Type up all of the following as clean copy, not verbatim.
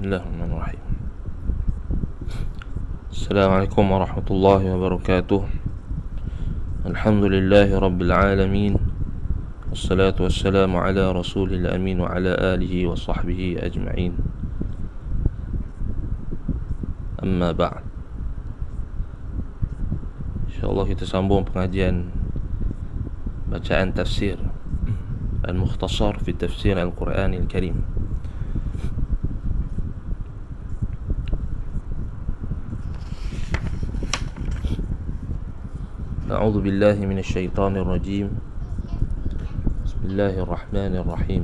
Bismillahirrahmanirrahim. Assalamualaikum warahmatullahi wabarakatuh. Alhamdulillahi rabbil alamin. Wassalatu wassalamu ala rasulil amin wa ala alihi wa sahbihi ajma'in. Amma ba'd. InsyaAllah kita sambung pengajian bacaan tafsir Al-Mukhtasar fi Tafsir Al-Quran Al-Karim. أعوذ بالله من الشيطان الرجيم. بسم الله الرحمن الرحيم.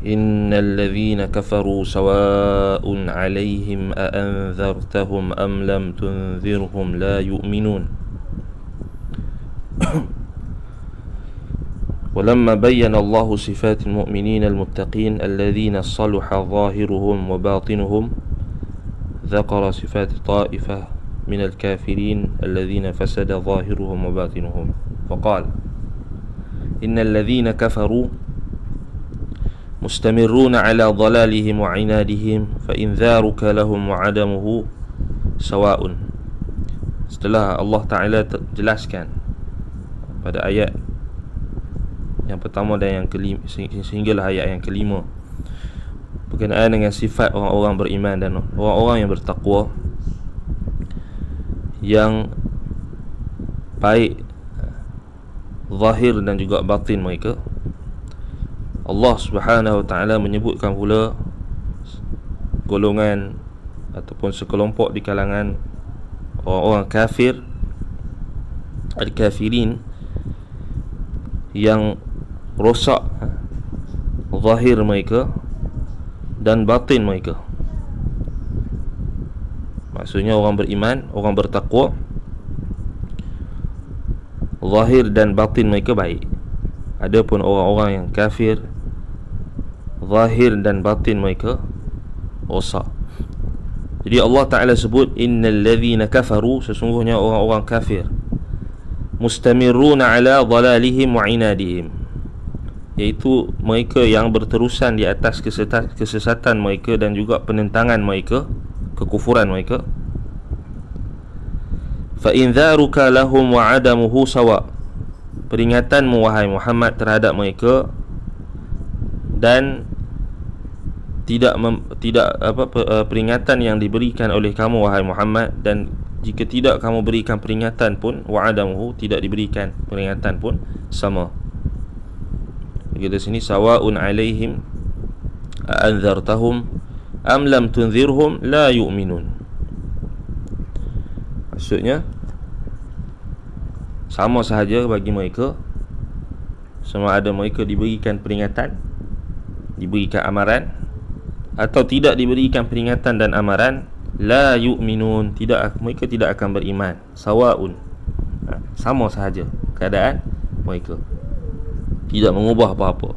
إن الذين كفروا سواء عليهم أأنذرتهم أم لم تنذرهم لا يؤمنون. ولما بين الله صفات المؤمنين المتقين الذين صلح ظاهرهم وباطنهم ذكر صفات طائفة من الكافرين الذين فسد ظاهرهم وباطنهم فقال إن الذين كفروا مستمرون على ضلالهم وعنادهم فإنذارك لهم وعدمه سواء. Setelah Allah Ta'ala jelaskan pada ayat yang pertama dan yang kelima, sehinggalah ayat yang kelima, berkenaan dengan sifat orang-orang beriman dan orang-orang yang bertakwa, yang baik zahir dan juga batin mereka, Allah Subhanahu Wa Taala menyebutkan pula golongan ataupun sekelompok di kalangan orang-orang kafir, al-kafirin, yang rosak zahir mereka dan batin mereka. Maksudnya orang beriman, orang bertakwa, zahir dan batin mereka baik. Adapun orang-orang yang kafir, zahir dan batin mereka rosak. Jadi Allah Ta'ala sebut innal ladhina kafaru, sesungguhnya orang-orang kafir, mustamirruna ala dhalalihim wa inadihim, iaitu mereka yang berterusan di atas kesesatan mereka dan juga penentangan mereka, kekufuran mereka. Fa inzaruka lahum wa adamuhu sawa, peringatanmu wahai Muhammad terhadap mereka dan peringatan yang diberikan oleh kamu wahai Muhammad, dan jika tidak kamu berikan peringatan pun, wa adamuhu, tidak diberikan peringatan pun, sama. Kita sini sawaun alaihim anzartahum am lam tunzirhum la yu'minun. Maksudnya sama sahaja bagi mereka, sama ada mereka diberikan peringatan, diberikan amaran, atau tidak diberikan peringatan dan amaran, la yu'minun, mereka tidak akan beriman. Sawaun, sama sahaja keadaan mereka, tidak mengubah apa-apa.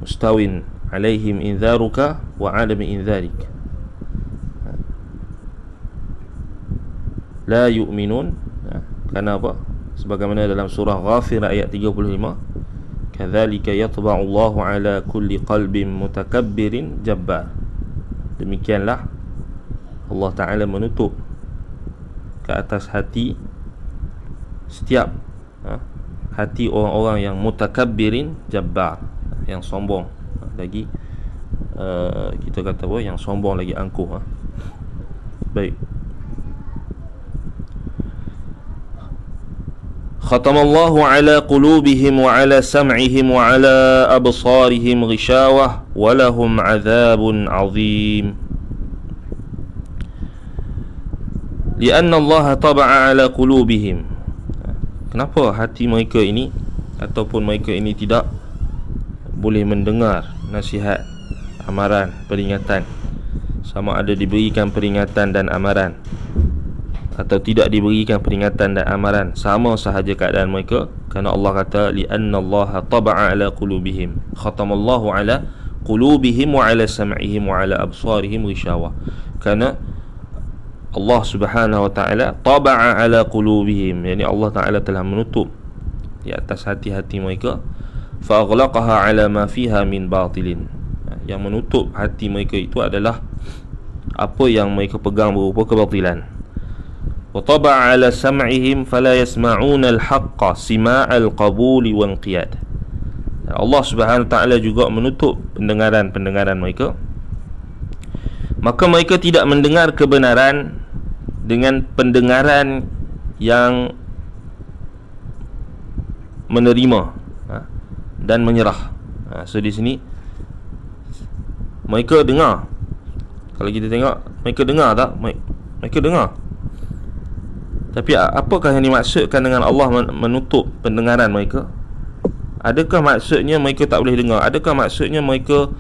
Mustawin alaihim inzaruka wa adami inzarik, la yu'minun. Kenapa? Sebagaimana dalam surah Ghafir ayat 35, kadzalika yatba'u Allahu ala kulli qalbin mutakabbirin jabbar. Demikianlah Allah Ta'ala menutup ke atas hati setiap hati orang-orang yang mutakabbirin jabbar, yang sombong lagi, kita kata apa, yang sombong lagi, angkuh. Baik. Khatamallahu ala qulubihim wa ala sam'ihim wa ala absarihim ghishawah wa lahum azabun azim. Lianna Allah taba'a ala qulubihim. Kenapa hati mereka ini ataupun mereka ini tidak boleh mendengar nasihat, amaran, peringatan, sama ada diberikan peringatan dan amaran atau tidak diberikan peringatan dan amaran, sama sahaja keadaan mereka. Kerana Allah kata li'anna Allah taba'a ala qulubihim, khatamallahu ala qulubihim wa ala sam'ihim wa ala absarihim ghishawah. Kerana Allah Subhanahu wa ta'ala taba'a ala qulubihim, yani Allah Ta'ala telah menutup di atas hati-hati mereka fa aghlaqaha ala ma fiha min batilin. Yang menutup hati mereka itu adalah apa yang mereka pegang berupa kebatilan. Wa taba'a ala sam'ihim fala yasma'una al-haqqa sima'al qabuli wal qiyad. Allah Subhanahu wa taala juga menutup pendengaran mereka, maka mereka tidak mendengar kebenaran dengan pendengaran yang menerima dan menyerah. So di sini mereka dengar. Kalau kita tengok, mereka dengar tak? Mereka dengar. Tapi apakah yang dimaksudkan dengan Allah menutup pendengaran mereka? Adakah maksudnya mereka tak boleh dengar? Adakah maksudnya mereka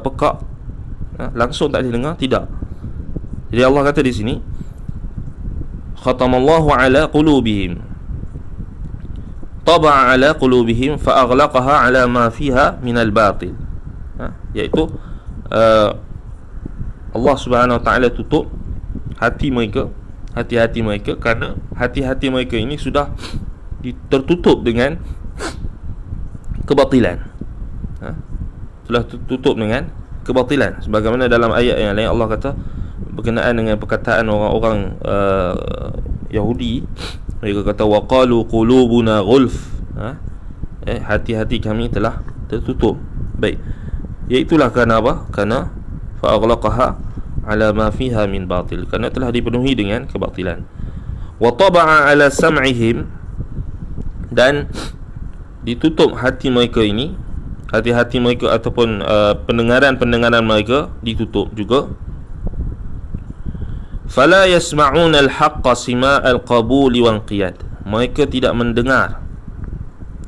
pekak, langsung tak boleh dengar? Tidak. Jadi Allah kata di sini, khatamallahu ala qulubihim, taba'a ala qulubihim fa aghlaqaha ala ma fiha minal batil. Iaitu Allah Subhanahu wa taala tutup hati mereka, hati-hati mereka, kerana hati-hati mereka ini sudah tertutup dengan kebatilan. Sudah tertutup dengan kebatilan. Sebagaimana dalam ayat yang lain Allah kata berkenaan dengan perkataan orang-orang Yahudi, mereka kata waqalu qulubuna ghulf, hati-hati kami telah tertutup. Baik, iaitulah kerana apa? Kerana fa aghlaqaha ala ma fiha min batil, kerana telah dipenuhi dengan kebatilan. Wa taba'a ala sam'ihim, dan ditutup hati mereka ini, hati-hati mereka ataupun pendengaran mereka ditutup juga. Fala yasma'una al-haqqa sima'al qabuli wal qiyad. Mereka tidak mendengar.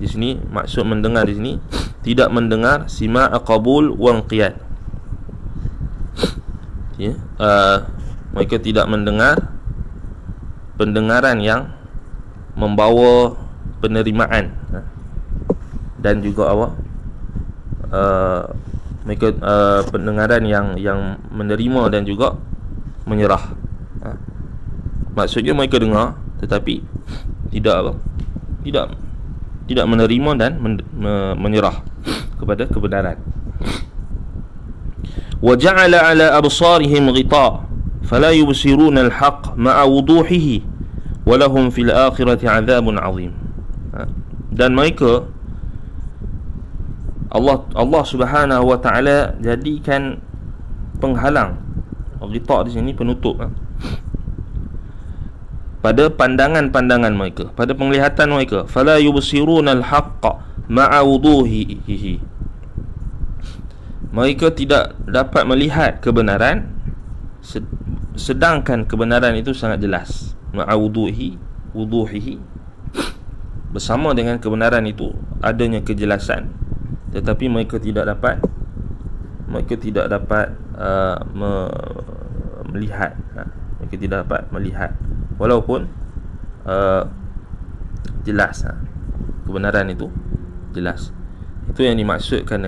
Di sini maksud mendengar di sini tidak mendengar sima'al qabul wal qiyad. Mereka tidak mendengar pendengaran yang membawa penerimaan, dan juga apa? Mereka pendengaran yang menerima dan juga menyerah. Maksudnya mereka dengar tetapi tidak apa? Tidak menerima dan menyerah kepada kebenaran. Wa ja'ala 'ala absarihim ghita' fala yubsiruna al-haqq ma'a wuduhihi wa lahum fil akhirati 'adzabun 'adzim. Dan mereka Allah Subhanahu wa taala jadikan penghalang, ghita' di sini penutup, pada pandangan mereka, pada penglihatan mereka. Fala yubsiruna al-haqqa ma'a wuduhihi. Mereka tidak dapat melihat kebenaran sedangkan kebenaran itu sangat jelas. Ma'a wuduhihi, bersama dengan kebenaran itu adanya kejelasan, tetapi mereka tidak dapat melihat. Mereka tidak dapat melihat walaupun jelas, kebenaran itu jelas. Itu yang dimaksudkan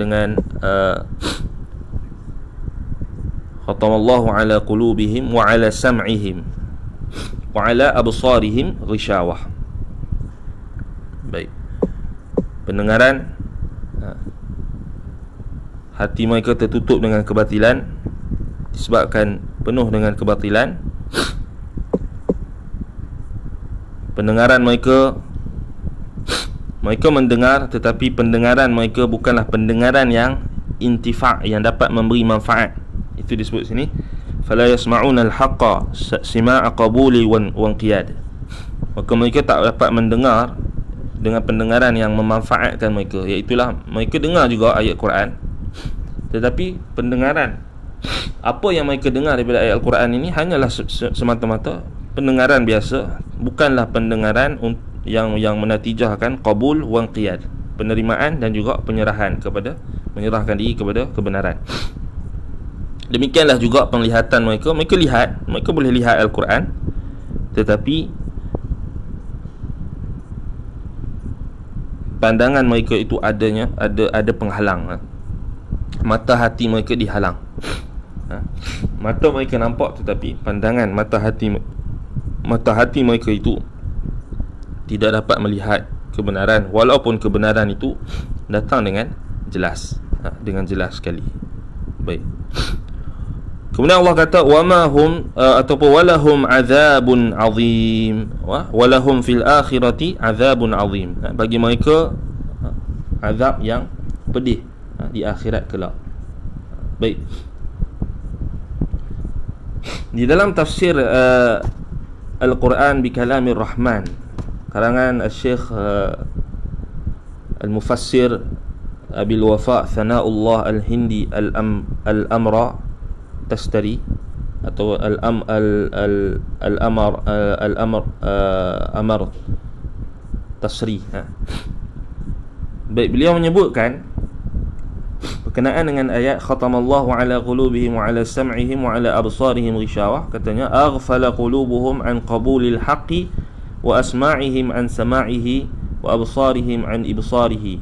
dengan khatamallahu ala qulubihim wa ala sam'ihim wa ala absarihim ghishawah. Baik, pendengaran, hati mereka tertutup dengan kebatilan, disebabkan penuh dengan kebatilan. Pendengaran mereka mendengar, tetapi pendengaran mereka bukanlah pendengaran yang intifa', yang dapat memberi manfaat. Itu disebut sini fala yasma'una al-haqqa sima'a qabuli wan qiyad. Maka mereka tak dapat mendengar dengan pendengaran yang memanfaatkan mereka, iaitulah mereka dengar juga ayat Quran, tetapi pendengaran apa yang mereka dengar daripada ayat Al-Quran ini hanyalah semata-mata pendengaran biasa, bukanlah pendengaran yang menatijahkan qabul wa qiyad, penerimaan dan juga menyerahkan diri kepada kebenaran. Demikianlah juga penglihatan mereka boleh lihat Al-Quran, tetapi pandangan mereka itu ada penghalang. Mata hati mereka dihalang. Mata mereka nampak, tetapi pandangan mata hati mereka itu tidak dapat melihat kebenaran, walaupun kebenaran itu datang dengan jelas, dengan jelas sekali. Baik. Kemudian Allah kata wama hum ataupun walahum azabun azim, walahum fil akhirati azabun azim. Bagi mereka azab yang pedih di akhirat kelak. Baik. Di dalam tafsir Al-Quran bi Kalamir Rahman, karangan Syekh Al-Mufassir Abil Wafa Thanaullah Al-Hindi Al-Amra Tastari atau Al-Amr Tasri. Baik, beliau menyebutkan berkenaan dengan ayat khatamallahu ala qulubihim wa ala sam'ihim wa ala absarihim ghishawah, katanya aghfala qulubuhum an qabulil haqqi wa asma'ihim an sama'ihi wa absarihim an ibsarihi.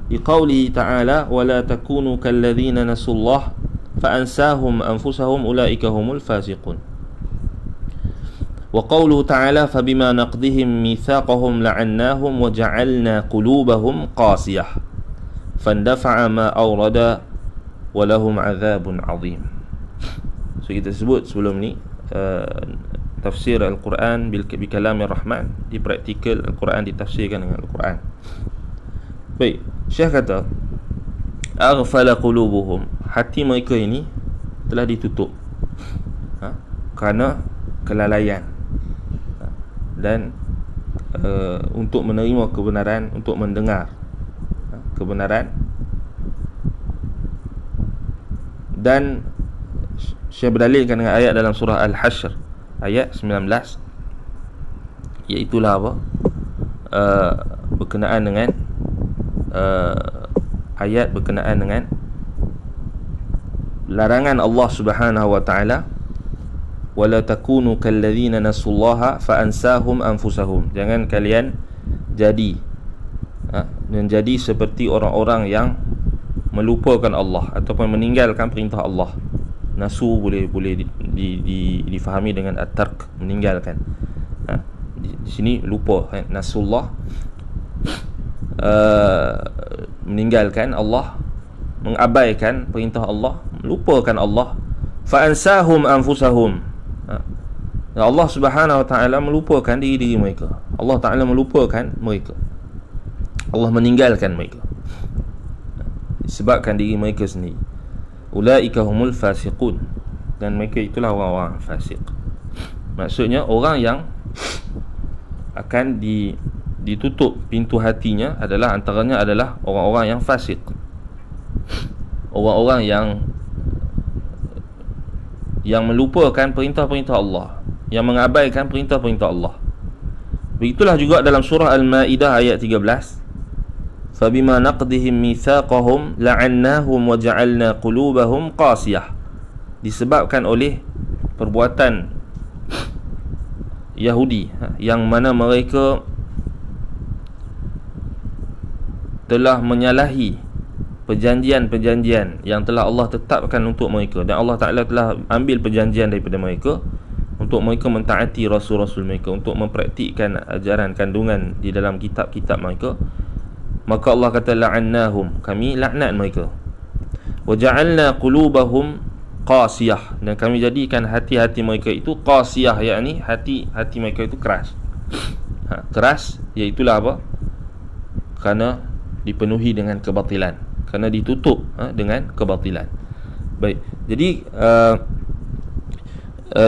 Di qawlihi ta'ala wa la takunu kalladhina nasullah fa ansahum anfusahum ulaika humul fasiqun. Wa qawluhu ta'ala fabima naqdihim mithaqahum la'annahum wa ja'alna qulubahum qasiyah fandafa'a ma awrada walahum azabun azim. So kita sebut sebelum ni tafsir Al-Quran bi Kalamir Rahman, di praktikal Al-Quran ditafsirkan dengan Al-Quran. Baik, Syekh kata aghfala qulubuhum, hati mereka ini telah ditutup kerana kelalaian dan untuk menerima kebenaran, untuk mendengar kebenaran. Dan Syekh berdalilkan dengan ayat dalam surah Al-Hashr ayat 19, iaitulah apa? Berkenaan dengan ayat berkenaan dengan larangan Allah Subhanahu wa taala, wala takunu kalladzina nasullaha fa ansahum anfusahum, jangan kalian jadi menjadi seperti orang-orang yang melupakan Allah ataupun meninggalkan perintah Allah. Nasu boleh difahami dengan at-tark, meninggalkan. Di sini lupa, nasullah, meninggalkan Allah, mengabaikan perintah Allah, melupakan Allah. Fa ansahum anfusahum, Allah Subhanahu wa taala melupakan diri mereka. Allah Taala melupakan mereka. Allah meninggalkan mereka disebabkan diri mereka sendiri. Ulaika humul fasiqun, dan mereka itulah orang-orang fasik. Maksudnya orang yang akan ditutup pintu hatinya adalah, antaranya adalah orang-orang yang fasik, orang-orang yang melupakan perintah-perintah Allah, yang mengabaikan perintah-perintah Allah. Begitulah juga dalam surah Al-Maidah ayat 13, fabima naqdihim mithaqahum la'annahum wa ja'alna qulubahum qasiyah, disebabkan oleh perbuatan Yahudi yang mana mereka telah menyalahi perjanjian-perjanjian yang telah Allah tetapkan untuk mereka, dan Allah Ta'ala telah ambil perjanjian daripada mereka untuk mereka mentaati rasul-rasul mereka, untuk mempraktikkan ajaran kandungan di dalam kitab-kitab mereka. Maka Allah kata la'annahum, kami laknat mereka. Wa ja'alna qulubahum qasiyah, dan kami jadikan hati-hati mereka itu qasiyah, yakni hati mereka itu keras. Keras iaitulah apa? Kerana dipenuhi dengan kebatilan, kerana ditutup dengan kebatilan. Baik, jadi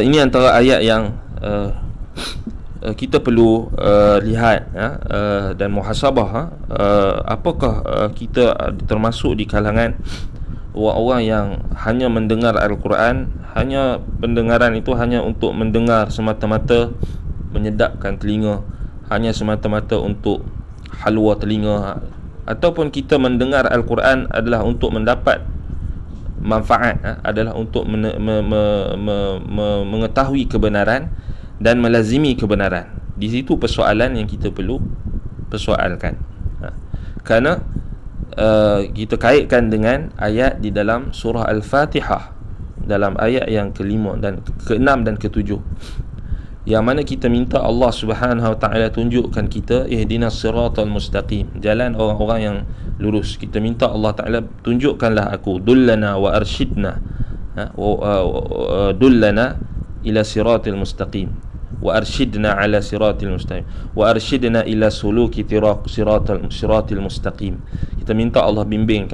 ini antara ayat yang kita perlu lihat dan muhasabah, apakah kita termasuk di kalangan orang-orang yang hanya mendengar Al-Quran, hanya pendengaran itu hanya untuk mendengar semata-mata, menyedapkan telinga, hanya semata-mata untuk halwa telinga, ataupun kita mendengar Al-Quran adalah untuk mendapat manfaat, adalah untuk mengetahui kebenaran dan melazimi kebenaran. Di situ persoalan yang kita perlu persoalkan, kerana kita kaitkan dengan ayat di dalam surah Al-Fatihah, dalam ayat yang ke-5 dan ke-6 dan ke-7. yang mana kita minta Allah Subhanahu wa taala tunjukkan kita ihdinas siratal mustaqim, jalan orang-orang yang lurus. Kita minta Allah taala tunjukkanlah aku, dullana wa arsyidna, dullana ila siratil mustaqim wa arsyidna ala siratil mustaqim wa arsyidna ila suluki siratil mustaqim. Kita minta Allah bimbing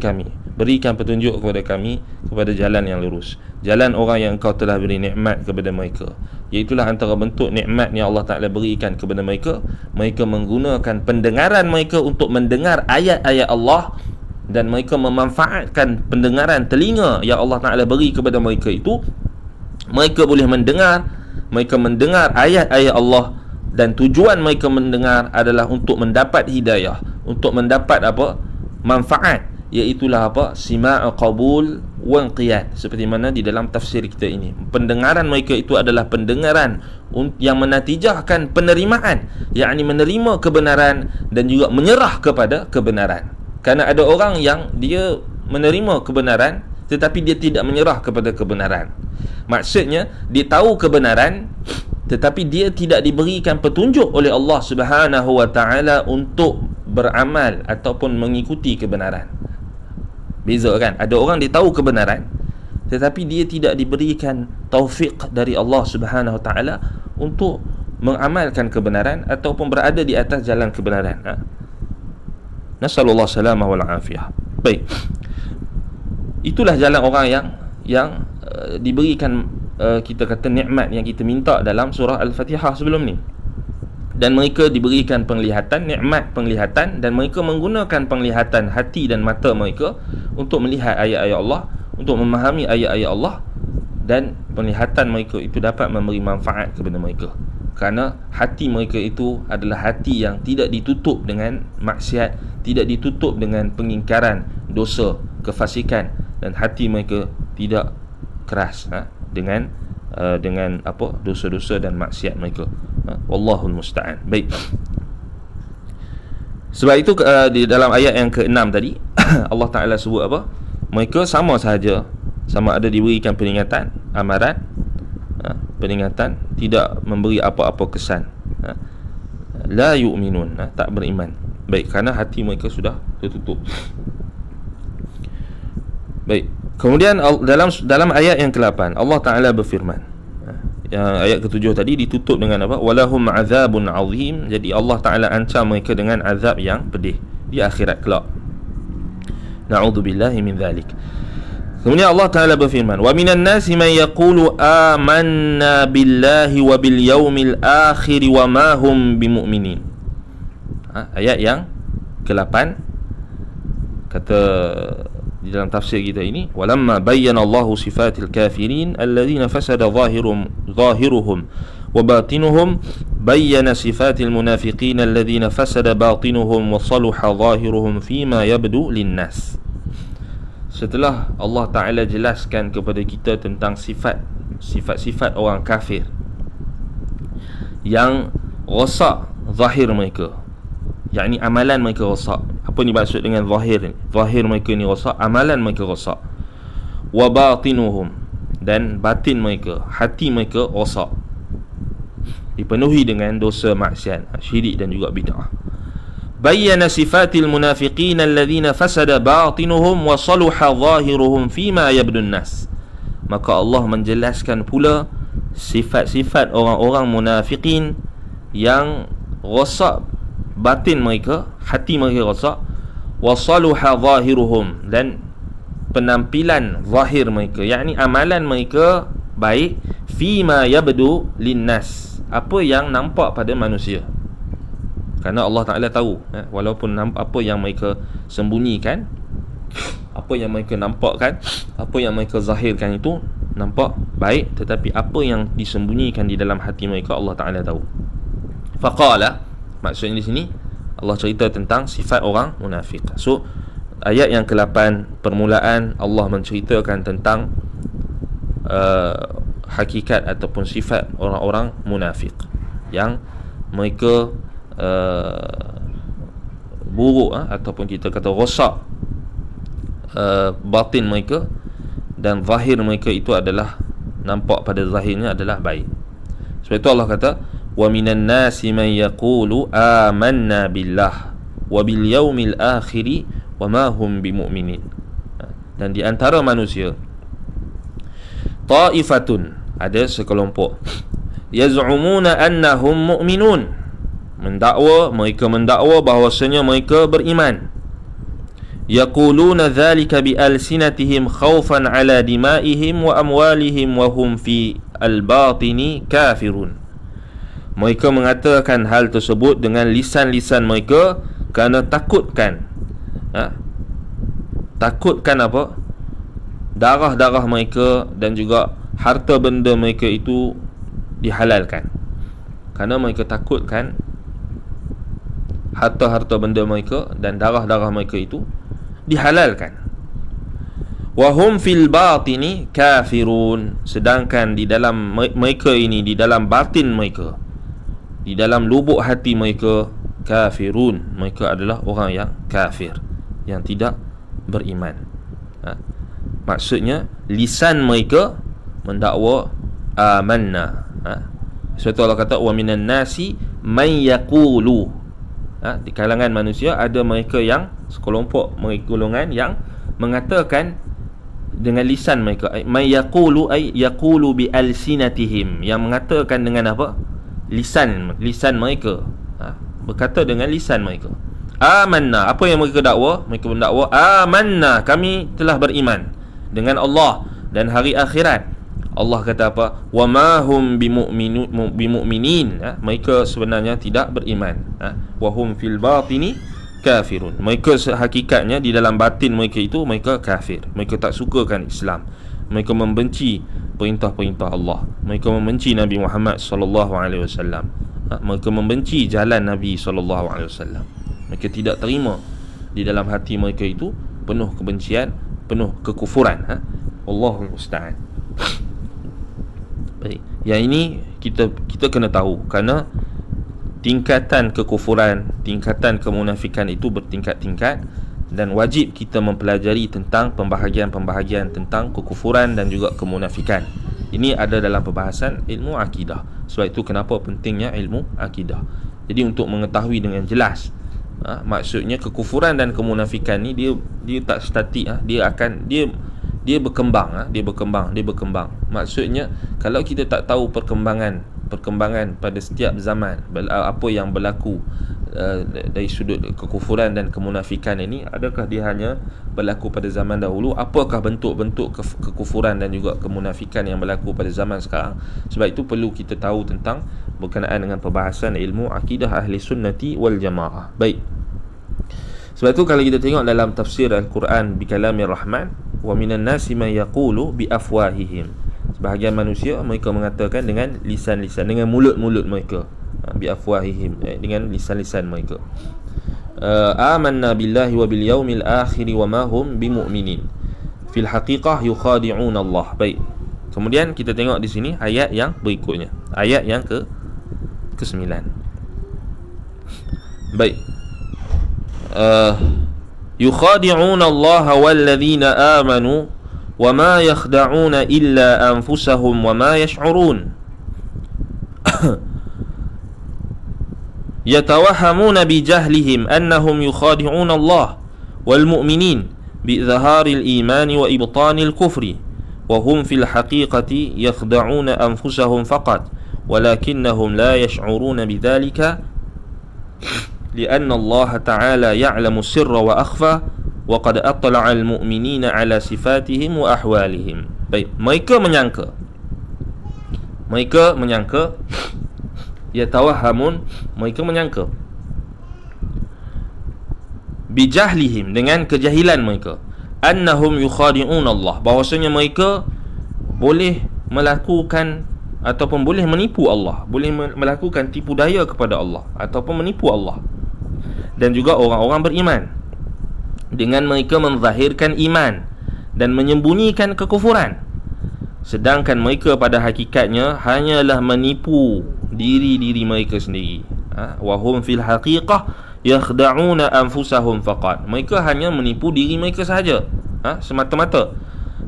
kami, berikan petunjuk kepada kami kepada jalan yang lurus, jalan orang yang Engkau telah beri nikmat kepada mereka. Iaitulah antara bentuk nikmat yang Allah Ta'ala berikan kepada mereka. Mereka menggunakan pendengaran mereka untuk mendengar ayat-ayat Allah, dan mereka memanfaatkan pendengaran telinga yang Allah Ta'ala beri kepada mereka itu. Mereka boleh mendengar ayat-ayat Allah, dan tujuan mereka mendengar adalah untuk mendapat hidayah, untuk mendapat manfaat, iaitulah sima'a qabul wa inqiyad, seperti mana di dalam tafsir kita ini. Pendengaran mereka itu adalah pendengaran yang menatijahkan penerimaan, yakni menerima kebenaran dan juga menyerah kepada kebenaran. Kerana ada orang yang dia menerima kebenaran tetapi dia tidak menyerah kepada kebenaran. Maksudnya dia tahu kebenaran tetapi dia tidak diberikan petunjuk oleh Allah Subhanahu wa taala untuk beramal ataupun mengikuti kebenaran. Beza kan? Ada orang dia tahu kebenaran tetapi dia tidak diberikan taufik dari Allah Subhanahu wa taala untuk mengamalkan kebenaran ataupun berada di atas jalan kebenaran. Nasallallahu salamah wal afiyah. Baik. Itulah jalan orang yang diberikan kita kata nikmat yang kita minta dalam surah Al-Fatihah sebelum ni. Dan mereka diberikan penglihatan, nikmat penglihatan, dan mereka menggunakan penglihatan hati dan mata mereka untuk melihat ayat-ayat Allah, untuk memahami ayat-ayat Allah, dan penglihatan mereka itu dapat memberi manfaat kepada mereka. Kerana hati mereka itu adalah hati yang tidak ditutup dengan maksiat, tidak ditutup dengan pengingkaran dosa, kefasikan, dan hati mereka tidak keras dengan dosa-dosa dan maksiat mereka. Wallahul musta'an. Baik. Sebab itu di dalam ayat yang ke-6 tadi Allah Ta'ala sebut apa? Mereka sama sahaja, sama ada diberikan peringatan, amaran, peringatan, tidak memberi apa-apa kesan, la yu'minun, tak beriman. Baik, kerana hati mereka sudah tertutup. Baik. Kemudian dalam ayat yang ke-8 Allah Ta'ala berfirman, yang ayat ke-7 tadi ditutup dengan apa? Walahum azabun azim. Jadi Allah Ta'ala ancam mereka dengan azab yang pedih di akhirat kelak. Na'udzubillahi min dzalik. Kemudian Allah Ta'ala berfirman, wa minan nasi man yaqulu amanna billahi wa bil yaumil akhir wa ma hum bimu'minin. Ayat yang ke-8 kata di dalam tafsir kita ini, walamma bayyana Allahu sifatil kafirin alladhina fasada zahiruhum wa batinuhum bayyana sifatil munafiqin alladhina fasada batinuhum wa saluha zahiruhum fima yabdu linnas. Setelah Allah Ta'ala jelaskan kepada kita tentang sifat-sifat orang kafir yang rosak zahir mereka, yakni amalan mereka rosak. Apa ni maksud dengan zahir ni? Zahir mereka ni rosak, amalan mereka rosak. Wa batinuhum, dan batin mereka, hati mereka rosak, dipenuhi dengan dosa maksiat, syirik dan juga bid'ah. Bayyana sifatil munafiqin alladhina fasada batinuhum wa saluha zahiruhum fima yabdun nas. Maka Allah menjelaskan pula sifat-sifat orang-orang munafiqin yang rosak batin mereka, hati mereka rosak, wasaluha zahiruhum, dan penampilan zahir mereka, yakni amalan mereka baik, fima yabdu linnas, apa yang nampak pada manusia. Kerana Allah Ta'ala tahu, walaupun apa yang mereka sembunyikan, apa yang mereka nampakkan, apa yang mereka zahirkan itu nampak baik, tetapi apa yang disembunyikan di dalam hati mereka Allah Ta'ala tahu. Faqala, maksudnya di sini Allah cerita tentang sifat orang munafik. So ayat yang ke-8 permulaan Allah menceritakan tentang hakikat ataupun sifat orang-orang munafik yang mereka buruk ataupun kita kata rosak batin mereka, dan zahir mereka itu adalah nampak pada zahirnya adalah baik. Sebab itu Allah kata, wa minan nasi man yaqulu amanna billah wa bil yaumil akhir wa ma hum bimu'minin. Dan di antara manusia, ta'ifatun, ada sekelompok, yaz'umuna annahum mu'minun, mereka mendakwa bahawasanya mereka beriman. Yaquluna dhalika bi alsinatihim khawfan ala dimaihim wa amwalihim wa hum fi al-batini kafirun. Mereka mengatakan hal tersebut dengan lisan-lisan mereka kerana takutkan apa? Darah-darah mereka dan juga harta benda mereka itu dihalalkan. Kerana mereka takutkan harta-harta benda mereka dan darah-darah mereka itu dihalalkan. Wahum fil batini kafirun, sedangkan di dalam mereka ini, di dalam batin mereka, di dalam lubuk hati mereka, kafirun, mereka adalah orang yang kafir, yang tidak beriman. Maksudnya lisan mereka mendakwa amanna. Sebab itu Allah kata, wa minan nasi man yaqulu, di kalangan manusia ada mereka yang sekelompok golongan yang mengatakan dengan lisan mereka. Man yaqulu ay yaqulu bi alsinatihim, yang mengatakan dengan apa? Lisan mereka, berkata dengan lisan mereka. Amanna, apa yang mereka dakwa? Mereka mendakwa amanna, kami telah beriman dengan Allah dan hari akhirat. Allah kata apa? Wa ma hum bimu'minin, mereka sebenarnya tidak beriman. Wa hum fil batini kafirun, mereka hakikatnya di dalam batin mereka itu mereka kafir. Mereka tak sukakan Islam, mereka membenci perintah-perintah Allah, mereka membenci Nabi Muhammad sallallahu alaihi wasallam, mereka membenci jalan Nabi sallallahu alaihi wasallam. Mereka tidak terima, di dalam hati mereka itu penuh kebencian, penuh kekufuran. Allahul musta'an. Baik, yang ini kita kena tahu, kerana tingkatan kekufuran, tingkatan kemunafikan itu bertingkat-tingkat, dan wajib kita mempelajari tentang pembahagian-pembahagian tentang kekufuran dan juga kemunafikan. Ini ada dalam perbahasan ilmu akidah. Sebab itu kenapa pentingnya ilmu akidah. Jadi untuk mengetahui dengan jelas, maksudnya kekufuran dan kemunafikan ni dia tak statik, dia berkembang, dia berkembang. Maksudnya kalau kita tak tahu perkembangan pada setiap zaman, apa yang berlaku dari sudut kekufuran dan kemunafikan ini, adakah dia hanya berlaku pada zaman dahulu, apakah bentuk-bentuk kekufuran dan juga kemunafikan yang berlaku pada zaman sekarang. Sebab itu perlu kita tahu tentang berkenaan dengan perbahasan ilmu akidah ahli sunnati wal jamaah. Baik, sebab itu kalau kita tengok dalam tafsir Al-Quran bi kalamir rahman, wa minan nasi man yaqulu bi afwahihim, sebahagian manusia mereka mengatakan dengan lisan-lisan, dengan mulut-mulut mereka, bi afwahihim, dengan lisan-lisan mereka. Amanna billahi wa bil yaumil akhir wa ma hum bimu'minin, fil haqiqah yukhadi'un Allah. Baik, kemudian kita tengok di sini ayat yang berikutnya, ayat yang ke-9. Baik, yukhadi'un Allah walladzina amanu wa ma yakhda'una illa anfusahum wa ma yash'urun yatawahhamuna bi jahlihim annahum yukhadi'un Allah wal mu'minin bi izharil iman wa ibtanil kufri wa hum fil haqiqati yakhda'una anfusahum faqat walakinnahum la yash'uruna bidzalika لأن الله تعالى يعلم السر وأخفى وقد أطلع المؤمنين على صفاتهم وأحوالهم. Baik, mereka menyangka yatawahamun, mereka menyangka bijahlihim, dengan kejahilan mereka, annahum yukhadi'un Allah, bahawasanya mereka boleh melakukan ataupun boleh menipu Allah, boleh melakukan tipu daya kepada Allah ataupun menipu Allah dan juga orang-orang beriman, dengan mereka menzahirkan iman dan menyembunyikan kekufuran, sedangkan mereka pada hakikatnya hanyalah menipu diri-diri mereka sendiri. Wahum fil haqiqah yakhda'una anfusahum faqat, mereka hanya menipu diri mereka sahaja, semata-mata,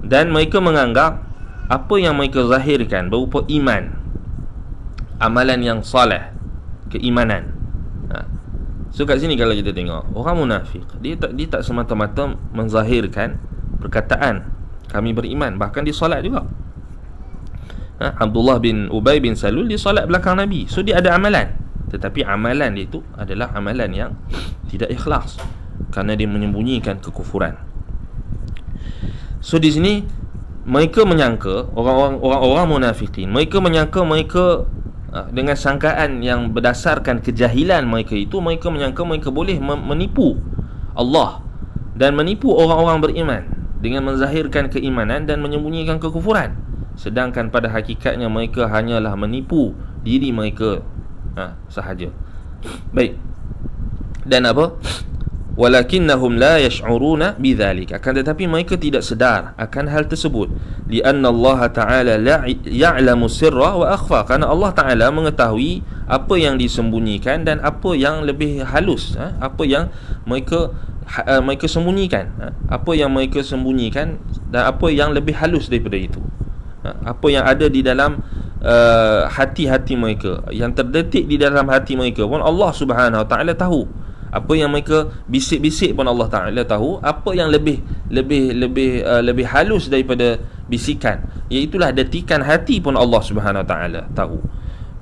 dan mereka menganggap apa yang mereka zahirkan berupa iman, amalan yang soleh, keimanan. So kat sini kalau kita tengok, orang munafik dia tak semata-mata menzahirkan perkataan kami beriman, bahkan dia solat juga. Abdullah bin Ubay bin Salul dia solat belakang Nabi, so dia ada amalan, tetapi amalan dia itu adalah amalan yang tidak ikhlas kerana dia menyembunyikan kekufuran. So di sini mereka menyangka, orang-orang munafikin, mereka menyangka mereka dengan sangkaan yang berdasarkan kejahilan mereka itu, mereka menyangka mereka boleh menipu Allah dan menipu orang-orang beriman dengan menzahirkan keimanan dan menyembunyikan kekufuran, sedangkan pada hakikatnya mereka hanyalah menipu diri mereka sahaja. Baik. Dan apa? Walakinnahum la yash'uruna bidzalik, akan tetapi mereka tidak sedar akan hal tersebut. Lianna Allah Ta'ala la ya'lamu sirra wa akhfa, kerana Allah Ta'ala mengetahui apa yang disembunyikan dan apa yang lebih halus, apa yang mereka sembunyikan, apa yang mereka sembunyikan dan apa yang lebih halus daripada itu, apa yang ada di dalam hati-hati mereka, yang terdetik di dalam hati mereka pun Allah Subhanahu Wa Ta'ala tahu. Apa yang mereka bisik-bisik pun Allah Ta'ala tahu. Apa yang lebih halus daripada bisikan, iaitulah detikan hati pun Allah Subhanahu Wa Ta'ala tahu.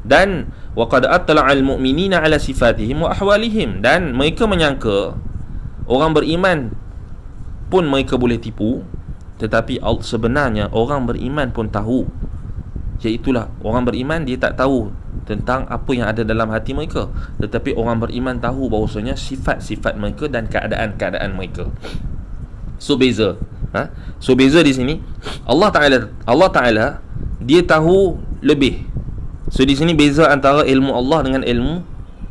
Dan waqad attala'al mu'minina ala sifatihim wa ahwalihim, dan mereka menyangka orang beriman pun mereka boleh tipu, tetapi sebenarnya orang beriman pun tahu, iaitulah orang beriman dia tak tahu tentang apa yang ada dalam hati mereka, tetapi orang beriman tahu bahawasanya sifat-sifat mereka dan keadaan-keadaan mereka. So beza, so beza di sini Allah Ta'ala dia tahu lebih. So di sini beza antara ilmu Allah dengan ilmu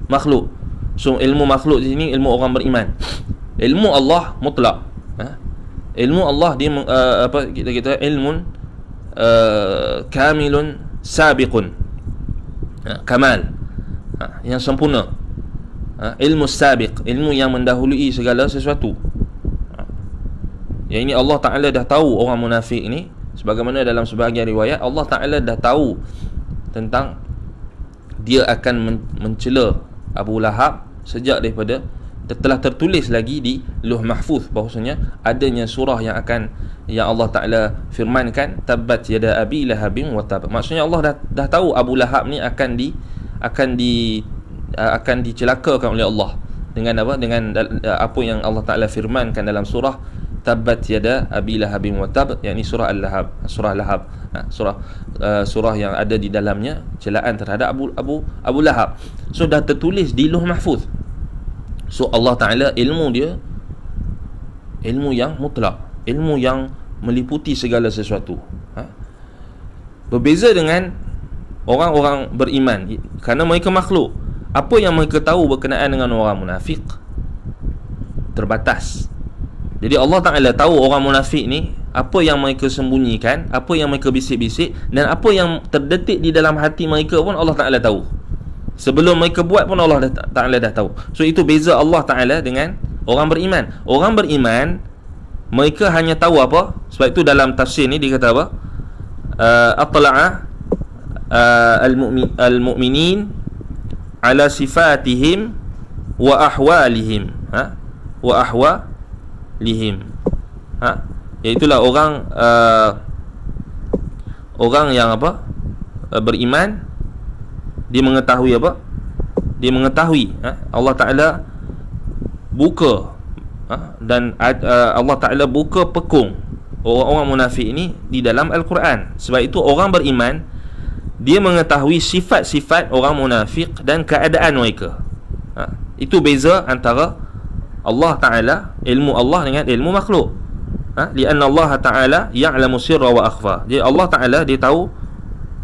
makhluk. So ilmu makhluk di sini ilmu orang beriman. Ilmu Allah mutlak. Ilmu Allah dia apa kita ilmun kamilun sabiqun, kamal, yang sempurna, ilmu sabiq, ilmu yang mendahului segala sesuatu. Yang ini Allah Ta'ala dah tahu orang munafik ni, sebagaimana dalam sebahagian riwayat Allah Ta'ala dah tahu tentang dia akan mencela Abu Lahab sejak daripada telah tertulis lagi di Lauh Mahfuz bahawasanya adanya surah yang Allah Ta'ala firmankan tabbat yada abi lahabin wa tab. Maksudnya Allah dah tahu Abu Lahab ni akan dicelakakan oleh Allah dengan apa? Dengan apa yang Allah Ta'ala firmankan dalam surah tabbat yada abi lahabin wa tab, yakni surah Al-Lahab, surah Lahab, surah yang ada di dalamnya celaan terhadap Abu Lahab. So dah tertulis di Lauh Mahfuz. So Allah Ta'ala ilmu dia ilmu yang mutlak, ilmu yang meliputi segala sesuatu. Berbeza dengan orang-orang beriman, kerana mereka makhluk. Apa yang mereka tahu berkenaan dengan orang munafik terbatas. Jadi Allah Ta'ala tahu orang munafik ni apa yang mereka sembunyikan, apa yang mereka bisik-bisik, dan apa yang terdetik di dalam hati mereka pun Allah Ta'ala tahu. Sebelum mereka buat pun Allah Ta'ala dah tahu. So itu beza Allah Ta'ala dengan orang beriman. Orang beriman mereka hanya tahu apa? Sebab itu dalam tafsir ni dia kata apa? Attala'a al-mu'minin ala sifatihim wa ahwalihim, wa ahwalihim, iaitulah orang yang apa? Beriman, dia mengetahui apa? Dia mengetahui Allah Ta'ala buka dan Allah Ta'ala buka pekung orang-orang munafik ini di dalam Al-Quran. Sebab itu orang beriman dia mengetahui sifat-sifat orang munafik dan keadaan mereka. Itu beza antara Allah Ta'ala, ilmu Allah dengan ilmu makhluk. Lianna Allah Ta'ala ya'lamu sirra wa akhfa. Jadi Allah Ta'ala dia tahu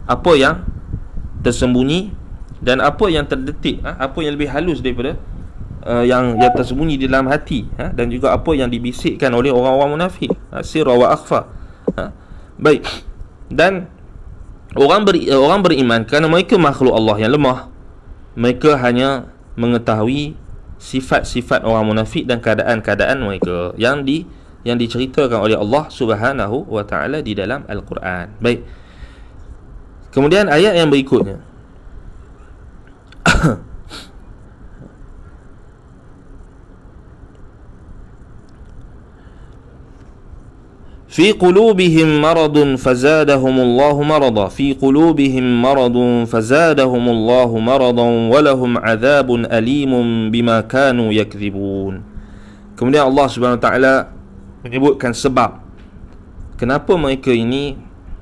apa yang tersembunyi dan apa yang terdetik, apa yang lebih halus daripada yang tersembunyi di dalam hati, dan juga apa yang dibisikkan oleh orang-orang munafik, sirra wa akhfa. Baik. Dan orang beriman kerana mereka makhluk Allah yang lemah, mereka hanya mengetahui sifat-sifat orang munafik dan keadaan-keadaan mereka yang diceritakan oleh Allah Subhanahu wa Ta'ala di dalam Al-Quran. Baik. Kemudian ayat yang berikutnya, Fi qulubihim maradun fazadahumullahu marada. Fi qulubihim maradun fazadahumullahu maradan walahum adzabun alimun bima kanu yakdzibun. Kemudian Allah Subhanahu Wa Taala menyebutkan sebab kenapa mereka ini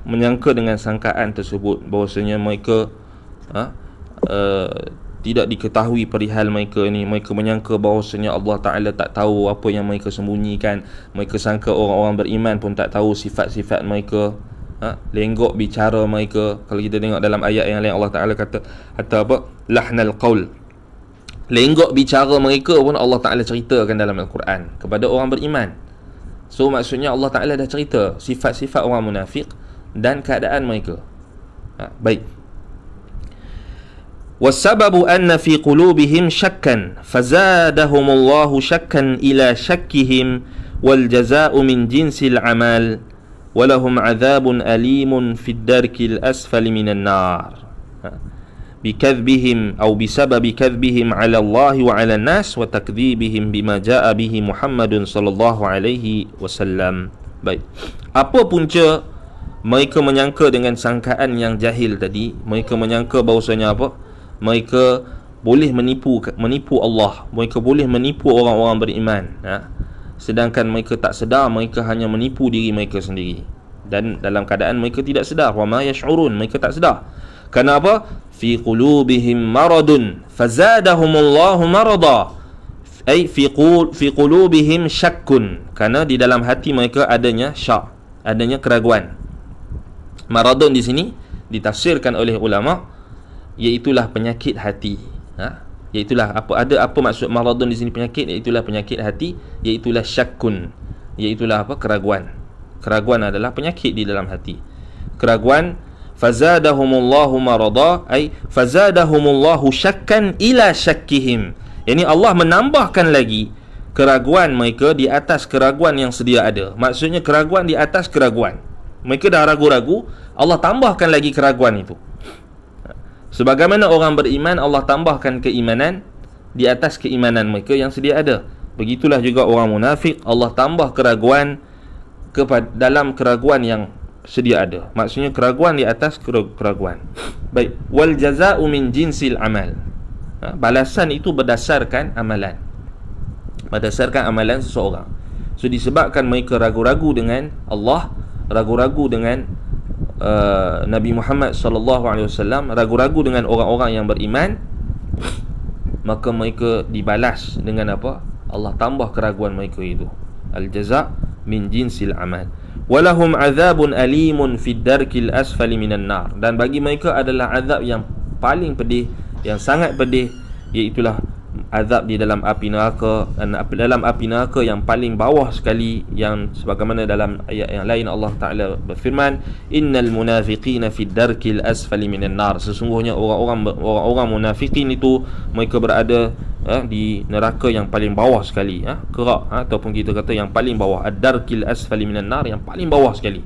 menyangka dengan sangkaan tersebut, bahawasanya mereka tidak diketahui perihal mereka ni. Mereka menyangka bahawasanya Allah Ta'ala tak tahu apa yang mereka sembunyikan. Mereka sangka orang-orang beriman pun tak tahu sifat-sifat mereka, lenggok bicara mereka. Kalau kita tengok dalam ayat yang lain, Allah Ta'ala kata apa? Lahnal qaul, lenggok bicara mereka pun Allah Ta'ala ceritakan dalam Al-Quran kepada orang beriman. So maksudnya Allah Ta'ala dah cerita sifat-sifat orang munafik dan keadaan mereka. Baik. Wasababu anna fi qulubihim syakkan fazadahumullahu syakkan ila syakkihim wal jazaa'u min jinsil amal walahum adzabun alimun fid darkil asfali minan nar bikadzbihim aw bisababi kadzbihim 'ala Allah wa 'ala an-nas wa takdzibihim bima jaa'a bihi Muhammadun sallallahu alaihi wasallam. Baik. Apa punca mereka menyangka dengan sangkaan yang jahil tadi? Mereka menyangka bahawasanya apa? Mereka boleh menipu Allah, mereka boleh menipu orang-orang beriman, sedangkan mereka tak sedar mereka hanya menipu diri mereka sendiri, dan dalam keadaan mereka tidak sedar. Wa ma yash'urun, mereka tak sedar. Kenapa? Fi qulubihim maradun fazadahumullahu marada, ay fi qulubihim syakkun, kerana di dalam hati mereka adanya syak, adanya keraguan. Maradun di sini ditafsirkan oleh ulama iaitulah penyakit hati. Iaitulah apa maksud maradun di sini penyakit, iaitulah penyakit hati, iaitulah syakkun, iaitulah apa? Keraguan. Keraguan adalah penyakit di dalam hati. Keraguan. Fazadahumullahu marada, ay fazadahumullahu syakkan ila syakkihim. Yani Allah menambahkan lagi keraguan mereka di atas keraguan yang sedia ada. Maksudnya keraguan di atas keraguan. Mereka dah ragu-ragu, Allah tambahkan lagi keraguan itu. Sebagaimana orang beriman, Allah tambahkan keimanan di atas keimanan mereka yang sedia ada. Begitulah juga orang munafik, Allah tambah keraguan dalam keraguan yang sedia ada. Maksudnya keraguan di atas keraguan. Baik. Wal jazaa'u min jinsil amal. Balasan itu berdasarkan amalan. Berdasarkan amalan seseorang. So disebabkan mereka ragu-ragu dengan Allah, ragu-ragu dengan Nabi Muhammad sallallahu alaihi wasallam, ragu-ragu dengan orang-orang yang beriman, maka mereka dibalas dengan apa? Allah tambah keraguan mereka itu. Al-jaza' min jinsil amal. Walahum azabun alimun fid darkil asfali minan nar, dan bagi mereka adalah azab yang paling pedih, yang sangat pedih, iaitulah azab di dalam api neraka, dan dalam api neraka yang paling bawah sekali, yang sebagaimana dalam ayat yang lain Allah Ta'ala berfirman, innal munafiqina fid darkil asfali minan nar, sesungguhnya orang munafikin itu mereka berada di neraka yang paling bawah sekali, kerak, ataupun kita kata yang paling bawah, ad-darkil asfali minan nar, yang paling bawah sekali,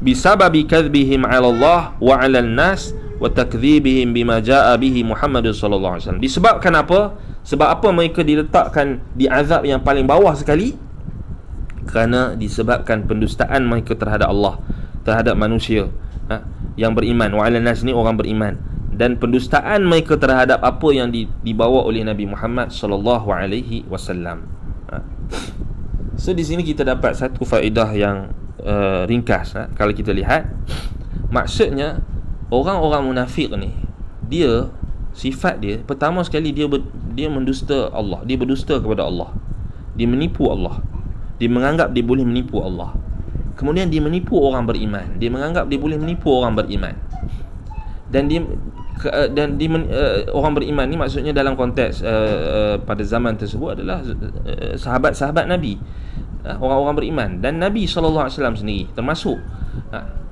bisababi kadzbihim 'ala Allah wa 'ala an-nas wa takdzibihim bima jaa'a bihi Muhammad sallallahu alaihi wasallam. Disebabkan apa? Sebab apa mereka diletakkan di azab yang paling bawah sekali? Kerana disebabkan pendustaan mereka terhadap Allah, terhadap manusia yang beriman. Wa 'alan nas ni orang beriman, dan pendustaan mereka terhadap apa yang dibawa oleh Nabi Muhammad sallallahu alaihi wasallam. So di sini kita dapat satu faedah yang ringkas. Kalau kita lihat, maksudnya orang-orang munafik ni, dia sifat dia pertama sekali dia mendusta Allah, dia berdusta kepada Allah, dia menipu Allah, dia menganggap dia boleh menipu Allah. Kemudian dia menipu orang beriman, dia menganggap dia boleh menipu orang beriman. Dan orang beriman ni maksudnya dalam konteks pada zaman tersebut adalah sahabat-sahabat Nabi, orang-orang beriman, dan Nabi sallallahu alaihi wasallam sendiri termasuk.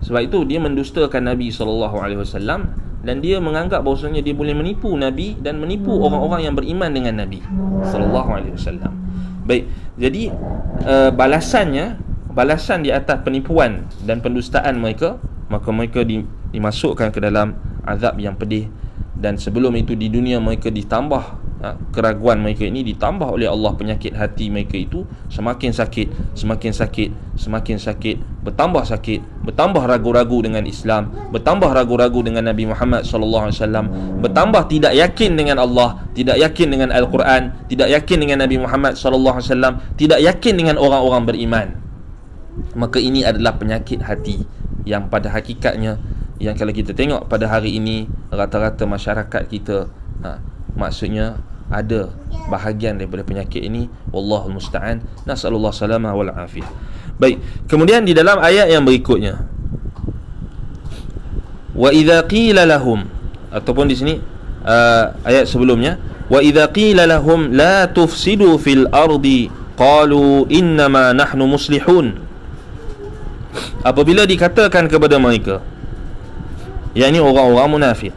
Sebab itu dia mendustakan Nabi SAW, dan dia menganggap bahawasanya dia boleh menipu Nabi dan menipu orang-orang yang beriman dengan Nabi SAW. Baik, jadi balasan di atas penipuan dan pendustaan mereka, maka mereka dimasukkan ke dalam azab yang pedih dan sebelum itu di dunia mereka ditambah keraguan mereka ini ditambah oleh Allah, penyakit hati mereka itu semakin sakit, semakin sakit, semakin sakit, bertambah sakit, bertambah ragu-ragu dengan Islam, bertambah ragu-ragu dengan Nabi Muhammad sallallahu alaihi wasallam, bertambah tidak yakin dengan Allah, tidak yakin dengan Al-Quran, tidak yakin dengan Nabi Muhammad sallallahu alaihi wasallam, tidak yakin dengan orang-orang beriman. Maka ini adalah penyakit hati yang pada hakikatnya, yang kalau kita tengok pada hari ini rata-rata masyarakat kita, maksudnya ada bahagian daripada penyakit ini. Wallahul musta'an. Nasallallahu salamah wal afiyah. Baik, kemudian di dalam ayat yang berikutnya, wa idza qila lahum, ataupun di sini ayat sebelumnya, wa idza qila lahum la tufsidu fil ardi qalu innama nahnu muslihun. Apabila dikatakan kepada mereka, yakni orang-orang munafik,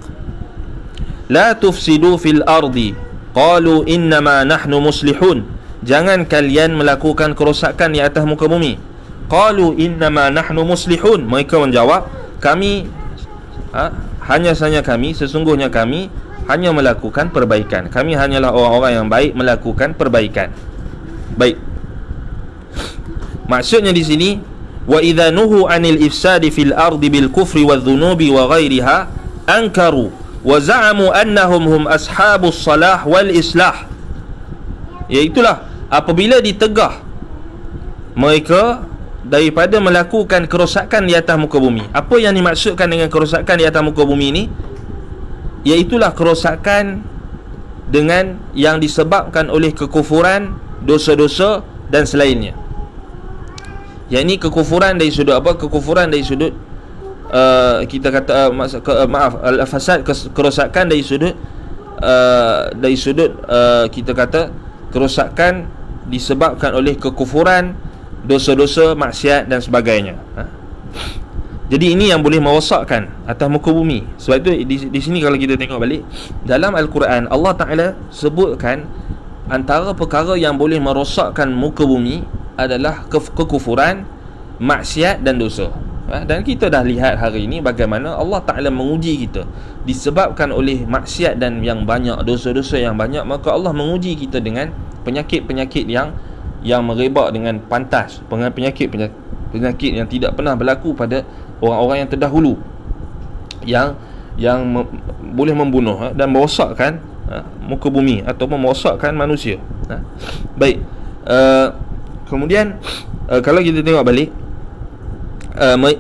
la tufsidu fil ardi qalu innama nahnu muslihun, jangan kalian melakukan kerosakan di atas muka bumi. Qalu innama nahnu muslihun, mereka menjawab, kami hanya saja kami, sesungguhnya kami hanya melakukan perbaikan, kami hanyalah orang-orang yang baik melakukan perbaikan. Baik, maksudnya di sini, wa idza nuhu anil ifsadi fil ardi bil kufri wadh dhunubi wa ghairiha ankaru wa za'amu annahum hum ashabus salah wal islah. Iaitulah apabila ditegah mereka daripada melakukan kerosakan di atas muka bumi. Apa yang dimaksudkan dengan kerosakan di atas muka bumi ini? Iaitulah kerosakan dengan yang disebabkan oleh kekufuran, dosa-dosa dan selainnya. Yang ini kekufuran dari sudut apa? Kekufuran dari sudut kita kata al-fasad, kerosakan dari sudut kita kata kerosakan disebabkan oleh kekufuran, dosa-dosa, maksiat dan sebagainya. Jadi ini yang boleh merosakkan atas muka bumi. Sebab itu di sini kalau kita tengok balik dalam Al-Quran, Allah Ta'ala sebutkan antara perkara yang boleh merosakkan muka bumi adalah kekufuran, maksiat dan dosa. Dan kita dah lihat hari ini bagaimana Allah Ta'ala menguji kita. Disebabkan oleh maksiat dan yang banyak, dosa-dosa yang banyak, maka Allah menguji kita dengan penyakit-penyakit yang merebak dengan pantas, penyakit yang tidak pernah berlaku pada orang-orang yang terdahulu, yang boleh membunuh dan merosakkan muka bumi ataupun merosakkan manusia. Baik, kemudian kalau kita tengok balik,